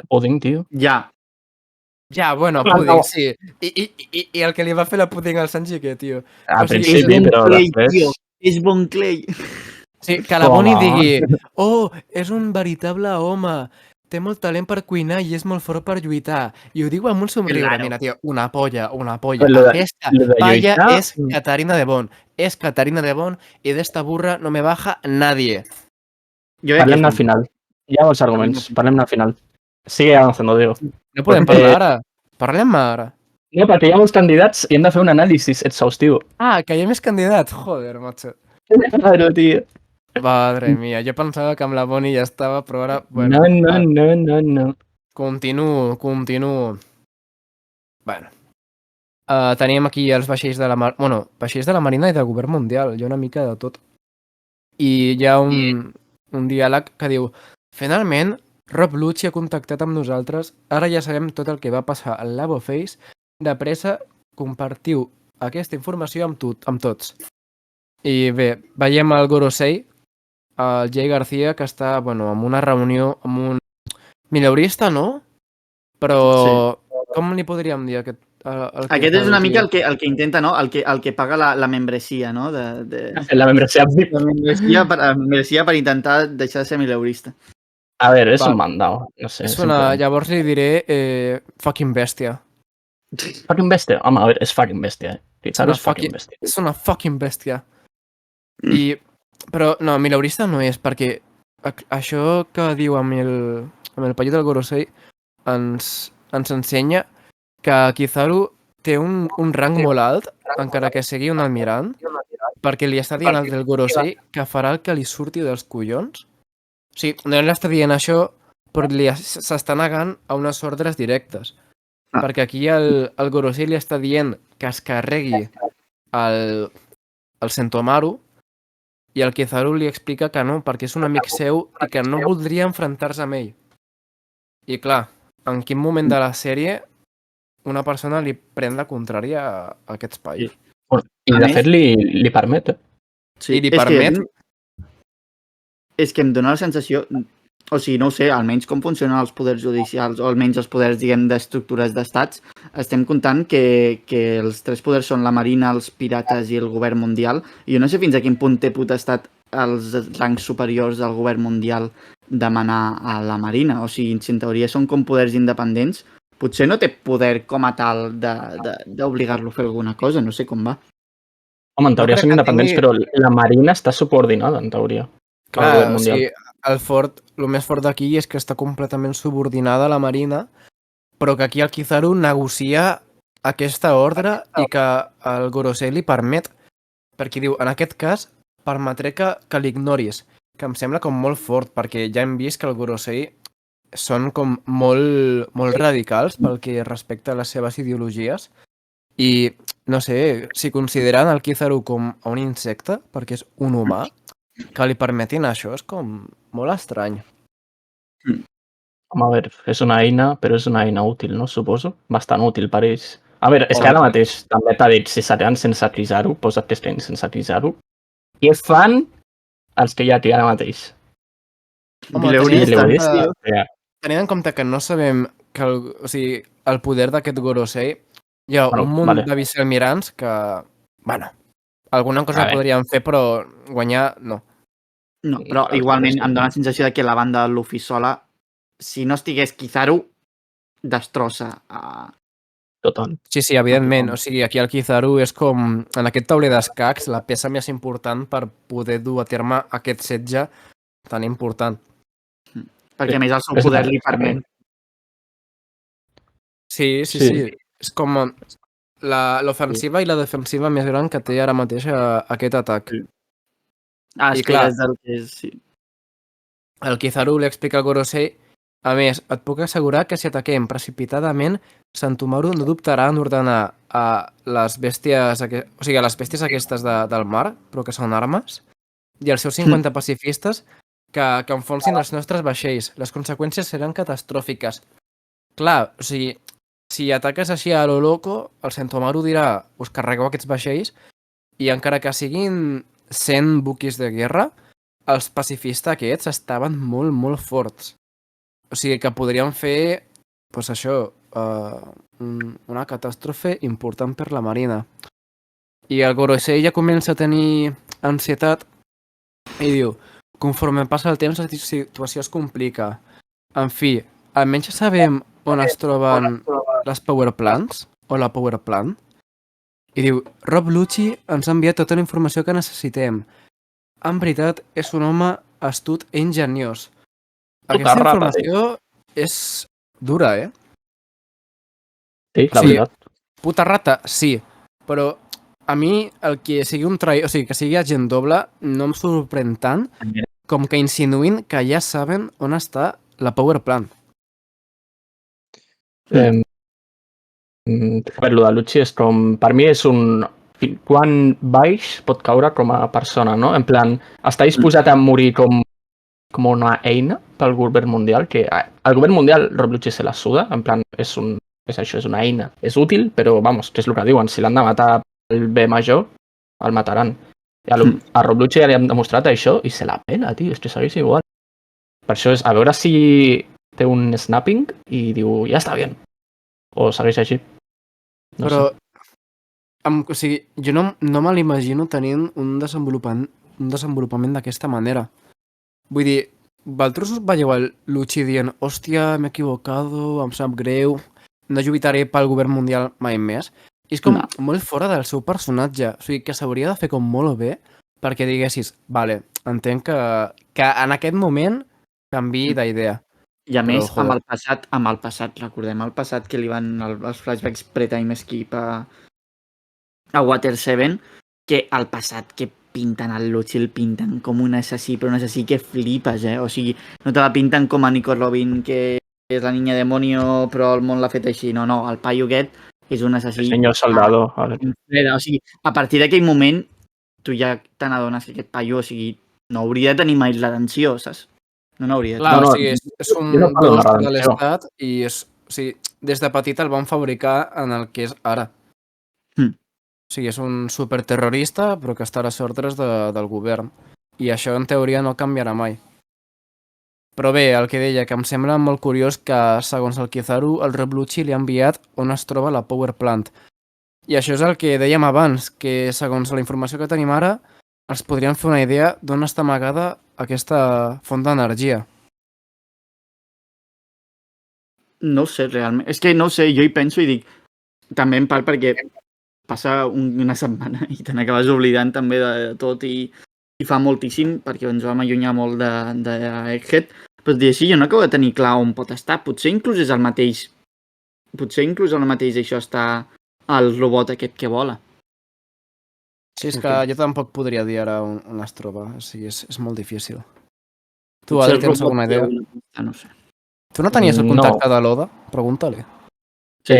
Pudding, tio. Ja. Ja, bueno, No, Pudding, no. sí. I el que li va fer la Pudding al Sanji, què, tio? Al O sigui, principi, bon però Clay, després... tio. És bon Clay. Sí, que la Bonnie Home. digui oh, és un veritable home, té molt talent per cuinar i és molt fort per lluitar. I ho diu amb un somriure. Claro. Mira, tio, una polla. Lo de- Aquesta lo de palla lluitar- és Catarina de Bon. És Catarina de Bon i d'esta burra no me baja nadie. Jo crec que Parlem-ne és al final. Hi ha molts arguments. Parlem-ne al final. Sigue avançando, Diego. No podem parlar ara. Parlem ara. No, perquè hi ha molts candidats i hem de fer un anàlisi exhaustiu. Ah, que hi ha més candidats. Joder, macho. Claro, tio. Madre mía, jo pensava que amb la Bonnie ja estava, però ara... Bueno, No. Continuo. Bueno. Tenim aquí els vaixells de la vaixells de la Marina i del Govern Mundial. Hi ha una mica de tot. I hi ha un diàleg que diu finalment, Rob Lucci ha contactat amb nosaltres. Ara ja sabem tot el que va passar al Labo Face. De pressa, compartiu aquesta informació amb tots. I bé, veiem el Gorosei, el Jay Garcia, que està en una reunió amb un mileurista, no? Però com li podríem dir aquest? Aquest és una mica el que intenta, no? El que paga la membresia, no? La membresía VIP. La membresia per intentar deixar de ser mileurista. A ver, és un mandao. No sé. Llavors li diré fucking bèstia. Fucking bèstia? Home, a veure, és fucking bèstia, Kizaru és fucking bèstia. És una fucking bèstia. Però no, mileurista no és, perquè això que diu amb el paio del Gorosei ens ensenya que Kizaru té un rang molt alt, encara que sigui un almirant, perquè li està dient al del Gorosei que farà el que li surti dels collons. O sigui, no li està dient això, però s'està negant a unes ordres directes. Perquè aquí el Gorosei li està dient que es carregui el Sentomaru i el Kizaru li explica que no, perquè és un amic seu i que no voldria enfrontar-se amb ell. I clar, en quin moment de la sèrie una persona li pren la contrària a aquest espai. I de fet li permet. I li permet... És que em dóna la sensació... O sigui, no ho sé, almenys com funcionen els poders judicials o almenys els poders, diguem, d'estructures d'estats. Estem comptant que els tres poders són la Marina, els pirates i el govern mundial. I jo no sé fins a quin punt té potestat els rangs superiors del govern mundial demanar a la Marina. O sigui, si en teoria són com poders independents, potser no té poder com a tal d'obligar-lo a fer alguna cosa. No sé com va. Home, en teoria són independents, però la Marina està subordinada, en teoria. Clar, o sigui, el més fort d'aquí és que està completament subordinada a la Marina, però que aquí el Kizaru negocia aquesta ordre i que el Gorosei li permet, perquè diu, en aquest cas, permetré que l'ignoris, que em sembla com molt fort, perquè ja hem vist que el Gorosei són com molt radicals pel que respecta a les seves ideologies i, no sé, si consideren el Kizaru com un insecte, perquè és un humà, que li permetin això és com molt estrany. Home, a veure, és una eina, però és una eina útil, no? Suposo. Bastant útil per ells. A veure, és que ara mateix també t'ha dit si seran sense Kizaru, posa't que estan sense Kizaru. I fan els que hi ha aquí ara mateix. Home, tenint en compte que no sabem que el poder d'aquest Gorosei, hi ha un munt de vicealmirants que, bueno, alguna cosa podrien fer, però guanyar, no. No, però igualment em dóna la sensació que la banda de Luffy sola, si no estigués Kizaru, destrossa. Total. Sí, evidentment. O sigui, aquí el Kizaru és com, en aquest tauler d'escacs, la peça més important per poder dur a terme aquest setge tan important. Perquè a més el seu poder li permet. Sí. És com l'ofensiva i la defensiva més gran que té ara mateix aquest atac. És que és el que és, sí. El Kizaru li explica al Gorosei, a més, et puc assegurar que si ataquem precipitadament, Sentomaru no dubtarà en ordenar a les bèsties, o sigui, a les bèsties aquestes del mar, però que són armes, i els seus 50 pacifistes que enfonsin els nostres vaixells. Les conseqüències seran catastròfiques. Clar, o sigui, si ataques així a lo loco, el Sentomaru dirà, us carregueu aquests vaixells, I encara que siguin 100 buquis de guerra, els pacifistes aquests estaven molt, molt forts. O sigui que podrien fer, doncs això, una catàstrofe important per la Marina. I el Gorosei ja comença a tenir ansietat i diu, conforme passa el temps la situació es complica. En fi, almenys ja sabem on es troben les power plants o la power plant. I diu, Rob Lucci ens ha enviat tota la informació que necessitem. En veritat, és un home astut i ingeniós. Aquesta informació és dura, eh? Sí, la veritat. Puta rata, sí. Però a mi el que sigui un traïdor, o sigui, que sigui agent doble, no em sorprèn tant com que insinuïn que ja saben on està la power plant. A veure, lo de Lucci és com... Per mi és un... Quan baix pot caure com a persona, no? En plan, està disposat a morir com una eina pel govern mundial, que el govern mundial, Rob Lucci se la suda, en plan, és això, és una eina. És útil, però, vamos, que és el que diuen, si l'han de matar el bé major, el mataran. I a Rob Lucci ja li han demostrat això i se la pela, tio, és que segueix igual. Per això és a veure si té un snapping i diu, ja està bé. O segueix així. No però, sé. o sigui, jo no me l'imagino tenint un desenvolupament d'aquesta manera. Vull dir, vosaltres us veieu el Lucci dient, hòstia, m'he equivocado, em sap greu, no lluitaré pel govern mundial mai més. I és com molt fora del seu personatge. O sigui, que s'hauria de fer com molt bé perquè diguessis, vale, entenc que en aquest moment canviï d'idea. I a més, amb el passat, recordem el passat que li van els flashbacks pre-time skip a Water 7, que el passat que pinten el Lucci el pinten com un assassí, però un assassí que flipes, eh? O sigui, no te la pinten com a Nico Robin, que és la niña demonio, però el món l'ha fet així. No, el paio aquest és un assassí. El senyor soldado. O sigui, a partir d'aquell moment, tu ja te n'adones que aquest paio, o sigui, no hauria de tenir mai l'atenció, saps? No n'hauria de tenir. Clar, o sigui, és un ghost de l'estat i és, o sigui, des de petit el van fabricar en el que és ara. O sigui, és un superterrorista, però que està a les ordres del govern. I això, en teoria, no canviarà mai. Però bé, el que deia, que em sembla molt curiós que, segons el Kizaru, el Rob Lucci li ha enviat on es troba la power plant. I això és el que dèiem abans, que, segons la informació que tenim ara, ens podríem fer una idea d'on està amagada aquesta font d'energia. No ho sé, realment. És que no ho sé, jo hi penso i dic... També en part perquè passa una setmana i te n'acabes oblidant també de tot i fa moltíssim, perquè ens vam allunyar molt d'Egghead, però dir així, jo no acabo de tenir clar on pot estar. Potser inclús és el mateix. Potser inclús el mateix això està al robot aquest que vola. Sí, és que jo tampoc podria dir ara on es troba. O sigui, és molt difícil. Tu, Adri, tens alguna idea? No sé. Tu no tenies el contacte de l'Oda? Pregunta-li. Sí.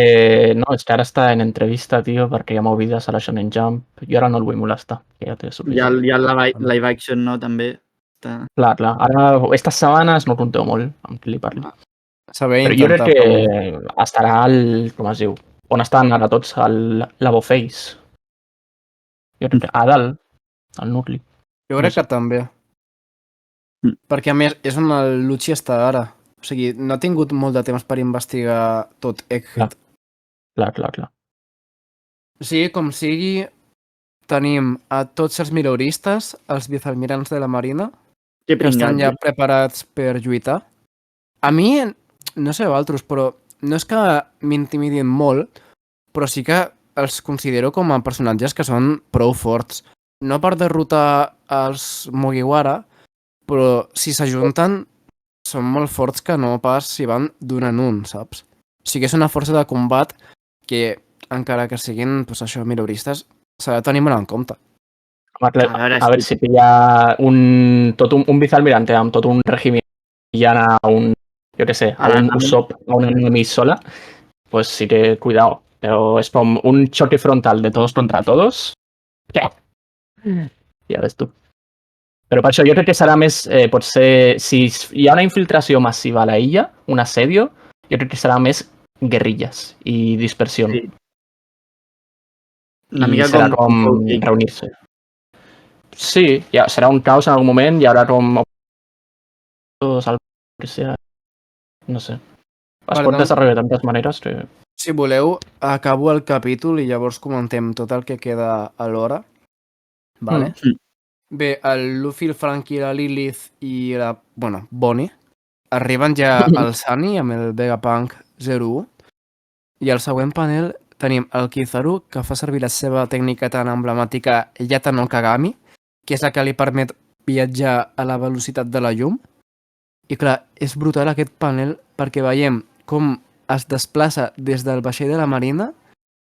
No, és que ara està en entrevista, tio, perquè hi ha movides a la Shonen Jump. Jo ara no el vull molestar. Que ja té hi ha la live action, no, també. Clar. Ara, aquestes setmanes no conteu molt amb qui li parli. Però jo crec que estarà com es diu, on estan ara tots, el Lavoface. Jo crec que a dalt, al nucli. Jo crec que també. Perquè, a més, és on el Lucci està ara. O sigui, no ha tingut molt de temps per investigar tot Egghead. Clar. O sigui, com sigui, tenim a tots els minoristes, els vicealmirants de la Marina, que estan ja preparats per lluitar. A mi, no sé vosaltres, però no és que m'intimidin molt, però sí que els considero com a personatges que són prou forts. No per derrotar els Mugiwara, però si s'ajunten són molt forts que no pas si van d'un en un, saps? O sigui, és una força de combat que, encara que siguin, doncs això, minoristes, s'ha de tenir molt en compte. A veure si pilla un vicealmirante amb tot un règim i ja a un, jo què sé, a un Usopp, a un enemic sola, pues sí que cuidado. Però és com un choque frontal de todos contra todos. Què? Ja ves tu. Però per això jo crec que serà més, potser, si hi ha una infiltració massiva a la illa, un assedio, jo crec que serà més guerrilles i dispersió. Sí. Una i mica serà com Cake. reunir-se. Sí, ja serà un caos en algun moment, hi haurà com... No sé. Es Vale, pot doncs, desarrollar de tantes maneres que... si voleu, acabo el capítol i llavors comentem tot el que queda a l'hora. Vale? Bé, el Luffy, el Frankie, la Lilith i la... Bueno, Bonnie arriben ja al Sunny amb el Vegapunk 01 i al següent panel tenim el Kizaru, que fa servir la seva tècnica tan emblemàtica Yata no Kagami, que és la que li permet viatjar a la velocitat de la llum. I clar, és brutal aquest panel perquè veiem com es desplaça des del vaixell de la marina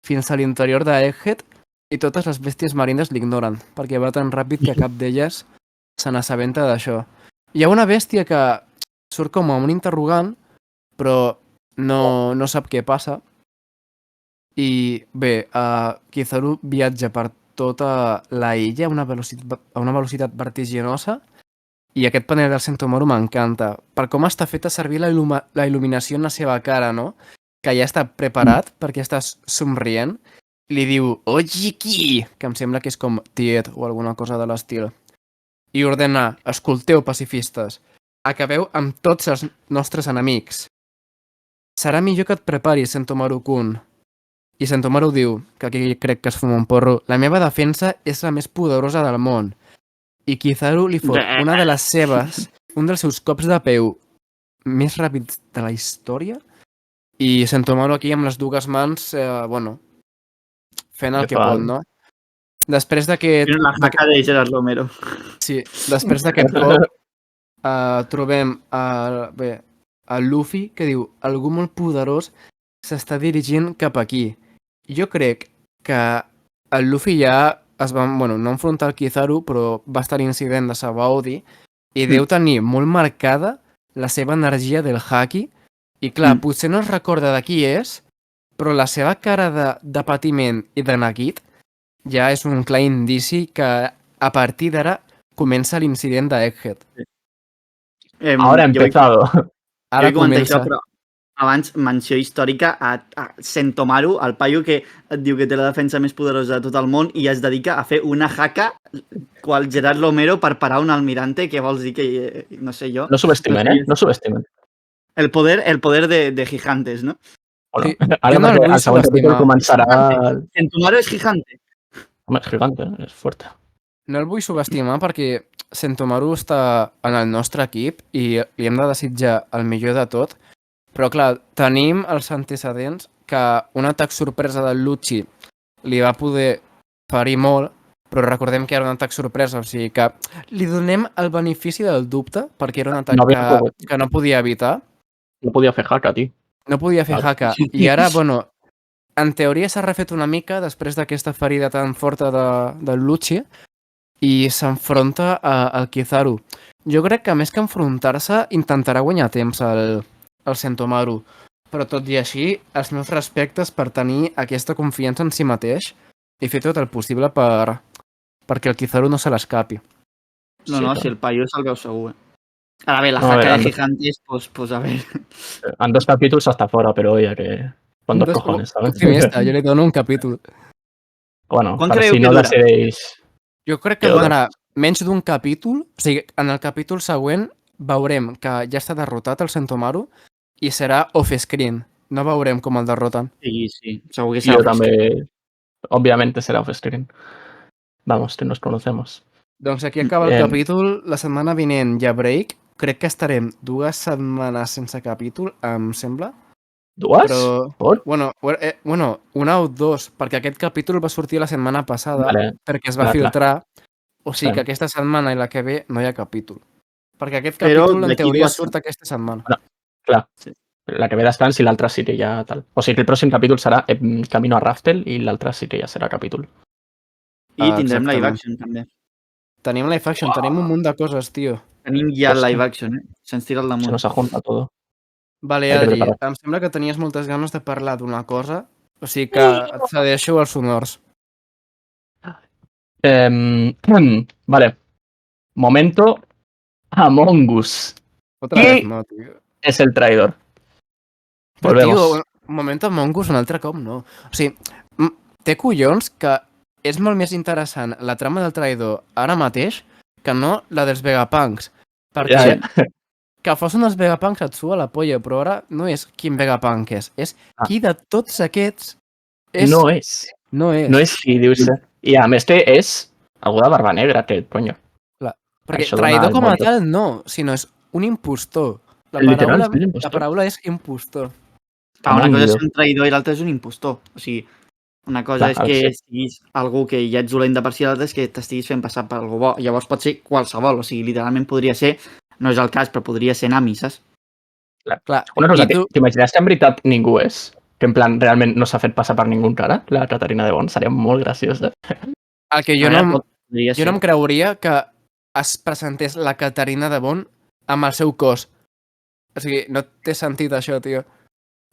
fins a l'interior d'Egghead i totes les bèsties marines l'ignoren, perquè va tan ràpid que cap d'elles se n'assabenta d'això. Hi ha una bèstia que surt com amb un interrogant, però no sap què passa. I bé, Kizaru viatja per tota la illa a una velocitat vertiginosa i aquest panel del Sentomaru m'encanta. Per com està feta servir la il·luminació en la seva cara, no? Que ja està preparat perquè estàs somrient. Li diu, Ojiki, que em sembla que és com tiet o alguna cosa de l'estil. I ordena, escolteu, pacifistes, acabeu amb tots els nostres enemics. Serà millor que et preparis, Sentomaru-kun. I Sentomaru diu, que aquí crec que es fuma un porro, la meva defensa és la més poderosa del món. I Kizaru li fot una de les seves, un dels seus cops de peu més ràpids de la història. I Sentomaru aquí amb les dues mans, fent el que pot, no? Després d'aquest... La jaca de Gerard Romero. Sí, després d'aquest cop trobem el Luffy que diu algú molt poderós s'està dirigint cap aquí. Jo crec que el Luffy ja es va, no enfrontar al Kizaru, però va estar l'incident de Sabaody i deu tenir molt marcada la seva energia del Haki i clar, potser no es recorda de qui és, però la seva cara de patiment i de neguit ja és un clar indici que a partir d'ara comença l'incident d'Egghead. Ahora ha empezado. Ara comença. Però abans, menció històrica a Sentomaru, el paio que et diu que té la defensa més poderosa de tot el món i es dedica a fer una jaca qual Gerard Romero per parar un almirante, que vols dir que, no sé jo... No subestimen, No subestimen. El poder de gigantes, no? Bueno, Sí, ara no el vull el següent capítol començarà... Sentomaru és gigante. Home, és gigante, és fuerte. No el vull subestimar perquè Sentomaru està en el nostre equip i li hem de desitjar el millor de tot, però clar, tenim els antecedents que un atac sorpresa del Lucci li va poder ferir molt, però recordem que era un atac sorpresa, o sigui que li donem el benefici del dubte perquè era un atac que no podia evitar. No podia fer haka, tio. No podia fer haka. I ara, en teoria s'ha refet una mica després d'aquesta ferida tan forta del Lucci i s'enfronta al Kizaru. Jo crec que més que enfrontar-se intentarà guanyar temps al Sentomaru, però tot i així els meus respectes per tenir aquesta confiança en si mateix i fer tot el possible perquè el Kizaru no se l'escapi. No, si el paio se'l veu segur. Ara bé, la jaca de gigantes, pues a ver. En 2 capítols hasta fora, però oye, que... Con 2 cojones, ¿sabes? Optimista, jo li dono un capítol. Bueno, per si no decideix... Jo crec que donarà menys d'un capítol, o sigui, en el capítol següent veurem que ja està derrotat el Sentomaru i serà off-screen. No veurem com el derroten. Sí, segur que serà off-screen. També, obviamente serà off-screen. Vamos, que nos conocemos. Doncs aquí acaba el capítol. La setmana vinent hi ha break. Crec que estarem 2 setmanes sense capítol, em sembla. 2? Però, bueno, una o 2, perquè aquest capítol va sortir la setmana passada, perquè es va filtrar. O sigui que aquesta setmana i la que ve no hi ha capítol. Perquè aquest capítol, en teoria, surt aquesta setmana. Clar, la que ve descans i l'altra sí que ja tal. O sigui que el pròxim capítol serà Camino a Raftel i l'altre sí que ja serà capítol. I tindrem live action, també. Tenim live action, tenim un munt de coses, tio. Tenim ja live action, Se'ns tira el damunt. Se nos ajunta todo. Vale, Adri, em sembla que tenies moltes ganes de parlar d'una cosa, o sigui que et cedeixo els honors. Vale. Momento Among Us. Otra vez no, tio. És el traidor. Però, tio, un moment Among Us un altre cop, no. O sigui, té collons que és molt més interessant la trama del traïdor ara mateix que no la dels Vegapunks. Perquè que fossin els Vegapunks et sua la polla, però ara no és quin Vegapunk és qui de tots aquests és... No és. No és. No és qui diu ser. I a més és algú de barba negra, aquest, conyo. Clar. Perquè Això traïdor dona com a molt de- tal no, sinó és un impostor. Literal, és un La impostor. paraula és impostor. Una cosa és Déu. ser un traïdor i l'altra és un impostor. O sigui, una cosa Clar, és que sí. siguis algú que ja ets dolent de per si, l'altra és que t'estiguis fent passar per algú bo. Llavors pot ser qualsevol, o sigui, literalment podria ser, no és el cas, però podria ser Nami, saps? Clar. Una cosa, I tu... t'imagines que en veritat ningú és? Que en plan, realment no s'ha fet passar per ningú encara? La Caterina de Bon seria molt graciosa. El que jo A veure, no, podria jo no em ser. creuria que es presentés la Caterina de Bon amb el seu cos. O sigui, no té sentit això, tio.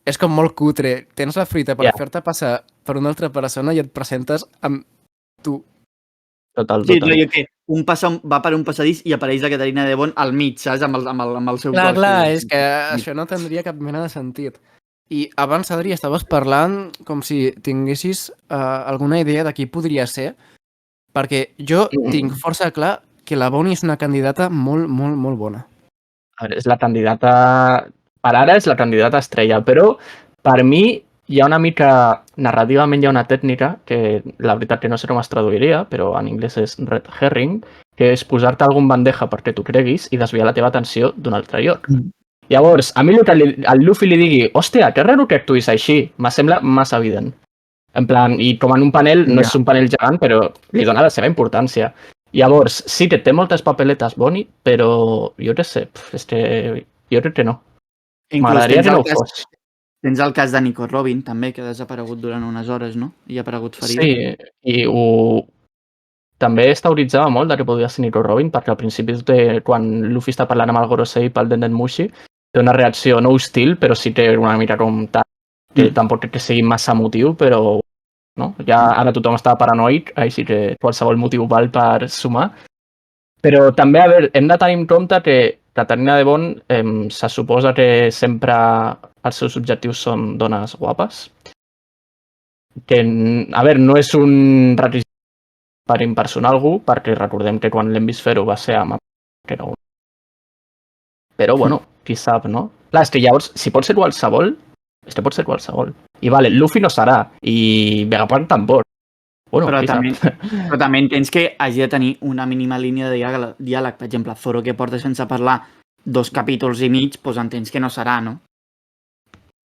És com molt cutre. Tens la fruita per fer-te passar per una altra persona i et presentes amb tu. Total. Sí, jo que va per un passadís i apareix la Caterina de Bon al mig, saps? Amb el seu Clar, cos. clar, és que això no tindria cap mena de sentit. I abans, Adri, estaves parlant com si tinguessis alguna idea de qui podria ser, perquè jo tinc força clar que la Bonnie és una candidata molt, molt, molt bona. A veure, és la candidata... Per ara és la candidata estrella, però per mi hi ha una mica... Narrativament hi ha una tècnica que la veritat que no sé com es traduiria, però en anglès és red herring, que és posar-te algun bandeja perquè tu creguis i desviar la teva atenció d'un altre lloc. Llavors, a mi el que el Luffy li digui hòstia, que raro que actuïs així, me sembla massa evident. En plan, i com en un panel, no és un panel gegant, però li dona la seva importància. Llavors, sí que té moltes papeletes Bonnie, però jo què sé, és que jo crec que no. M'agradaria que no ho fos. Tens el cas de Nico Robin, també, que ha desaparegut durant unes hores, no? I ha aparegut ferit. Sí, i també es teoritzava molt de que podia ser Nico Robin, perquè al principi quan Luffy està parlant amb el Gorosei pel Denden Mushi, té una reacció no hostil, però sí té una mica com tal, que tampoc crec que sigui massa emotiu, però no? Ja ara tothom està paranoic, així que qualsevol motiu val per sumar. Però també, a veure, hem de tenir en compte que Caterina de Bon se suposa que sempre els seus objectius són dones guapes. Que, a veure, no és un requisit per impersonar algú, perquè recordem que quan l'hem vist fer-ho va ser amb... que no. Però, bueno, qui sap, no? Clar, és que llavors, si pot ser qualsevol, és que pot ser qualsevol. I vale, Luffy no serà, i Vegapunk tampoc. Bueno, però també entens que hagi de tenir una mínima línia de diàleg. Per exemple, Zoro que porta sense parlar 2 capítols i mig, doncs entens que no serà, no?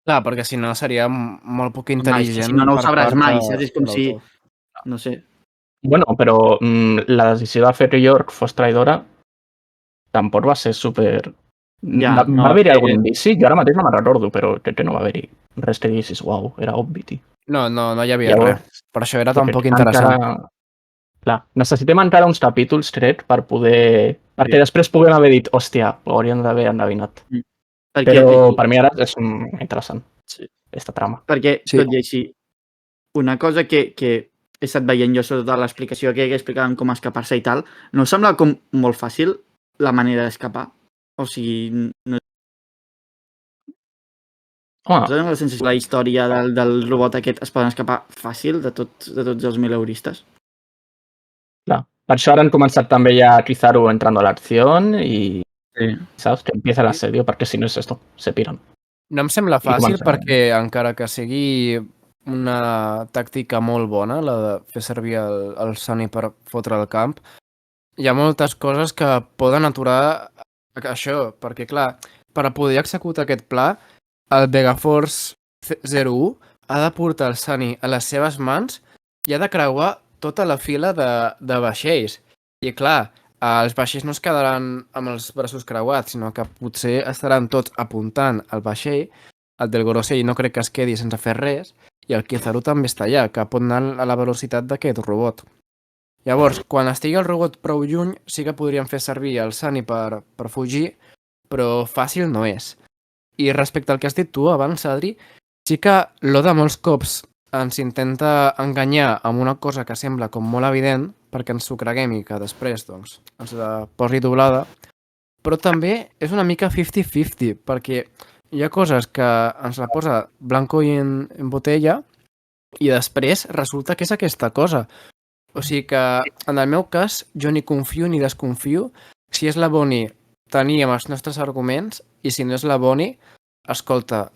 Clar, perquè si no seria molt poc intel·ligent. Si no, no ho sabràs mai, saps? És com si... No sé. Bueno, però la decisió de fer que York fos traïdora tampoc va ser super... Ja, va haver-hi algun indici? Jo ara mateix no me'n recordo, però crec que no va haver-hi res que diguessis, uau, era obvi, tio. No hi havia res. Per això era tan poc interessant. Encara... Clar, necessitem encara uns capítols, crec, per poder... Perquè després puguem haver dit, hòstia, ho hauríem d'haver endevinat. Però per mi ara és interessant, aquesta trama. Perquè, tot i així, una cosa que he estat veient jo, sobretot a l'explicació que explicaven com escapar-se i tal, no us sembla com molt fàcil la manera d'escapar? O sigui, no... la sensació la història del robot aquest es poden escapar fàcil de tots els mileuristes? Clar. Per això ara han començat també ja a Kizaru entrando a l'acció i saps? Que empieza el asedio, perquè si no és esto, se piran. No em sembla fàcil perquè encara que sigui una tàctica molt bona, la de fer servir el Sunny per fotre el camp, hi ha moltes coses que poden aturar això, perquè clar, per a poder executar aquest pla, el Vegaforce 01 ha de portar el Sunny a les seves mans i ha de creuar tota la fila de vaixells. I clar, els vaixells no es quedaran amb els braços creuats, sinó que potser estaran tots apuntant al vaixell. El del Gorosei no crec que es quedi sense fer res, i el Kizaru també està allà, que pot anar a la velocitat d'aquest robot. Llavors, quan estigui el robot prou lluny, sí que podríem fer servir el Sunny per fugir, però fàcil no és. I respecte al que has dit tu abans, Adri, sí que l'Oda molts cops ens intenta enganyar amb una cosa que sembla com molt evident, perquè ens ho creguem i que després doncs, ens la posi doblada, però també és una mica 50-50, perquè hi ha coses que ens la posa blanco i en botella i després resulta que és aquesta cosa. O sigui que, en el meu cas, jo ni confio ni desconfio. Si és la Bonnie, teníem els nostres arguments, i si no és la Bonnie, escolta,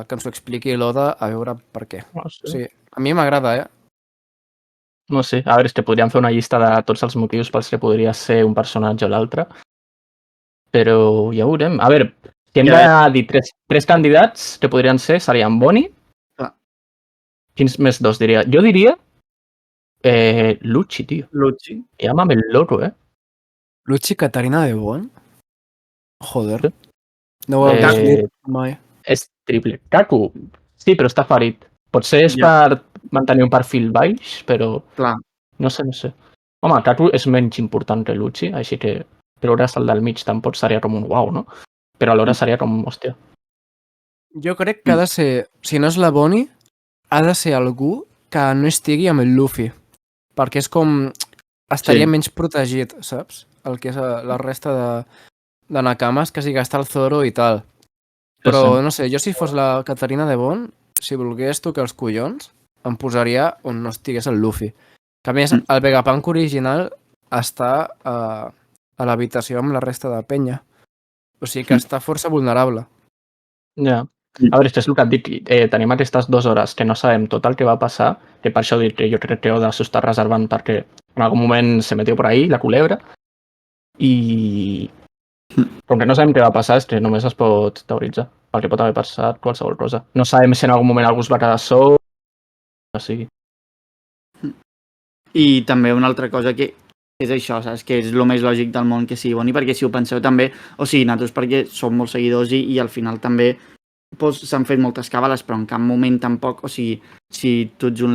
que ens ho expliqui l'Oda a veure per què. No O sé. sigui, a mi m'agrada, No sé, a veure, és que podríem fer una llista de tots els motius pels que podria ser un personatge o l'altre, però ja ho veurem. A veure, si hem de dir tres candidats que podrien ser, serien Bonnie. Clar. Quins més dos diria? Jo diria Lucci, tio. Lucci. Llámame loco, Lucci Catarina de Bon? Joder. Sí. No ho he vist mai. És triple. Kaku, sí, però està ferit. Potser és per mantenir un perfil baix, però Clar. no sé. Home, Kaku és menys important que Lucci, així que treure's el del mig tampoc seria com un uau, no? Però alhora seria com, hòstia. Jo crec que ha de ser, si no és la Bonnie, ha de ser algú que no estigui amb el Luffy. Perquè és com... estaria menys protegit, saps? El que és la resta de Nakamas, que sí que està el Zoro i tal. Però, no sé, jo si fos la Catarina de Bon, si volgués tocar els collons, em posaria on no estigués el Luffy. Que a més, el Vegapunk original està a l'habitació amb la resta de penya. O sigui que està força vulnerable. Ja. A veure, és el que et dic, tenim aquestes 2 hores que no sabem tot el que va passar, que per això dic que jo crec que Oda s'ho està reservant perquè en algun moment se metió por ahí la culebra i com que no sabem què va passar és que només es pot teoritzar, perquè pot haver passat qualsevol cosa. No sabem si en algun moment algú es va quedar sol o sigui. I també una altra cosa que és això, saps? Que és el més lògic del món que sigui Bonnie, perquè si ho penseu també, o sigui, nosaltres perquè som molts seguidors i al final també s'han fet moltes càbales, però en cap moment tampoc, o sigui, si tu ets un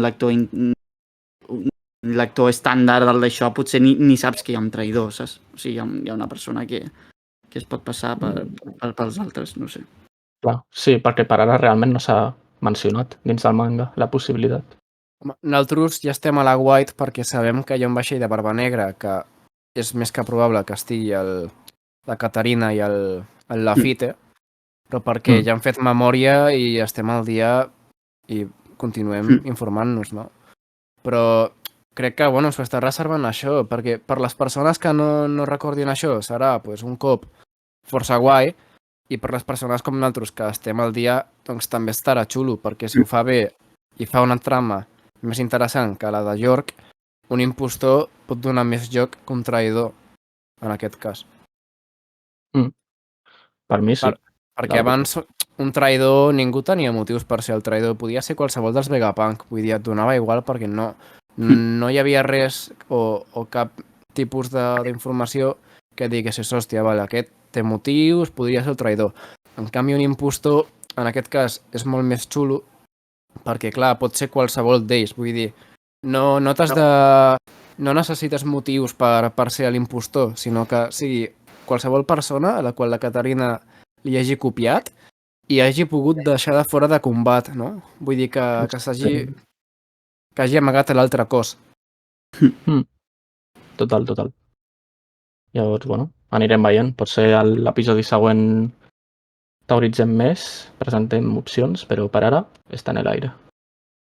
lector estàndard del d'això, potser ni saps que hi ha un traïdor, saps? O sigui, hi ha una persona que es pot passar pels altres, no sé. Clar, sí, perquè per ara realment no s'ha mencionat dins del manga la possibilitat. Nosaltres ja estem a la White perquè sabem que hi ha un vaixell de Barba Negra que és més que probable que estigui la Catarina i el Lafite, però perquè ja han fet memòria i estem al dia i continuem informant-nos, no? Però crec que, bueno, s'ho està reservant això, perquè per les persones que no recordin això serà pues, un cop força guai, i per les persones com nosaltres que estem al dia, doncs també estarà xulo, perquè si ho fa bé i fa una trama més interessant que la de York, un impostor pot donar més joc que un traïdor, en aquest cas. Per mi sí. Perquè abans un traïdor, ningú tenia motius per ser el traïdor, podia ser qualsevol dels Vegapunk, vull dir, et donava igual perquè no hi havia res o cap tipus d'informació que diguessis, hòstia, vale, aquest té motius, podria ser el traïdor. En canvi, un impostor, en aquest cas, és molt més xulo, perquè, clar, pot ser qualsevol d'ells, vull dir, no necessites motius per ser l'impostor, sinó que sigui qualsevol persona a la qual la Catarina li hagi copiat i hagi pogut deixar de fora de combat, no? Vull dir que hagi amagat l'altre cos. Total. Llavors, bueno, anirem veient. Potser a l'episodi següent teoritzem més, presentem opcions, però per ara està en l'aire.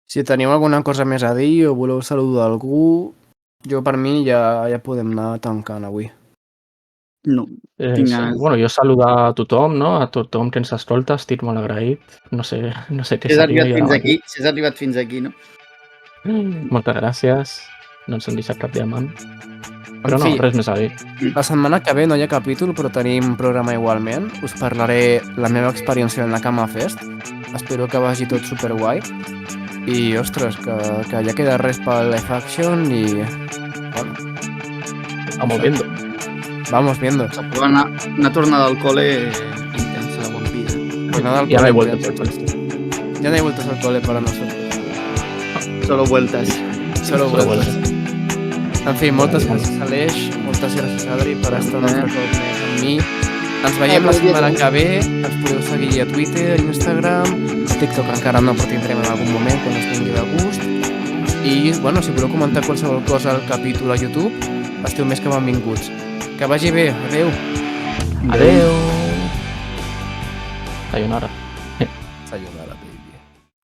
Si teniu alguna cosa més a dir o voleu saludar algú, jo per mi ja podem anar tancant avui. No, tinc ganes. Bueno, jo saludar a tothom, no? A tothom que ens escolta, estic molt agraït. No sé què seria. Si has arribat fins aquí, no? Moltes gràcies. No ens hem deixat cap diamant. Però no, res més a dir. La setmana que ve no hi ha capítol, però tenim programa igualment. Us parlaré la meva experiència en la Nakama Fest. Espero que vagi tot superguai. I, ostres, que ja queda res pel live action i... Bueno. Vamos viendo. Una tornada al cole intensa de One Piece. Ya no hay vueltas al cole. Ya no hay vueltas al cole para nosotros. Solo vueltas. En fi, moltes gràcies a l'Eix, moltes gràcies a Adri per estar un altre cop més amb mi. Ens veiem la setmana que ve, ens podeu seguir a Twitter, a Instagram, a TikTok encara no, però tindrem en algun moment quan es tingui de gust. I, bueno, si voleu comentar qualsevol cosa al capítol a YouTube, esteu més que benvinguts. Que vagi bé, adeu. Adeu. Sayonara. Sayonara, tio.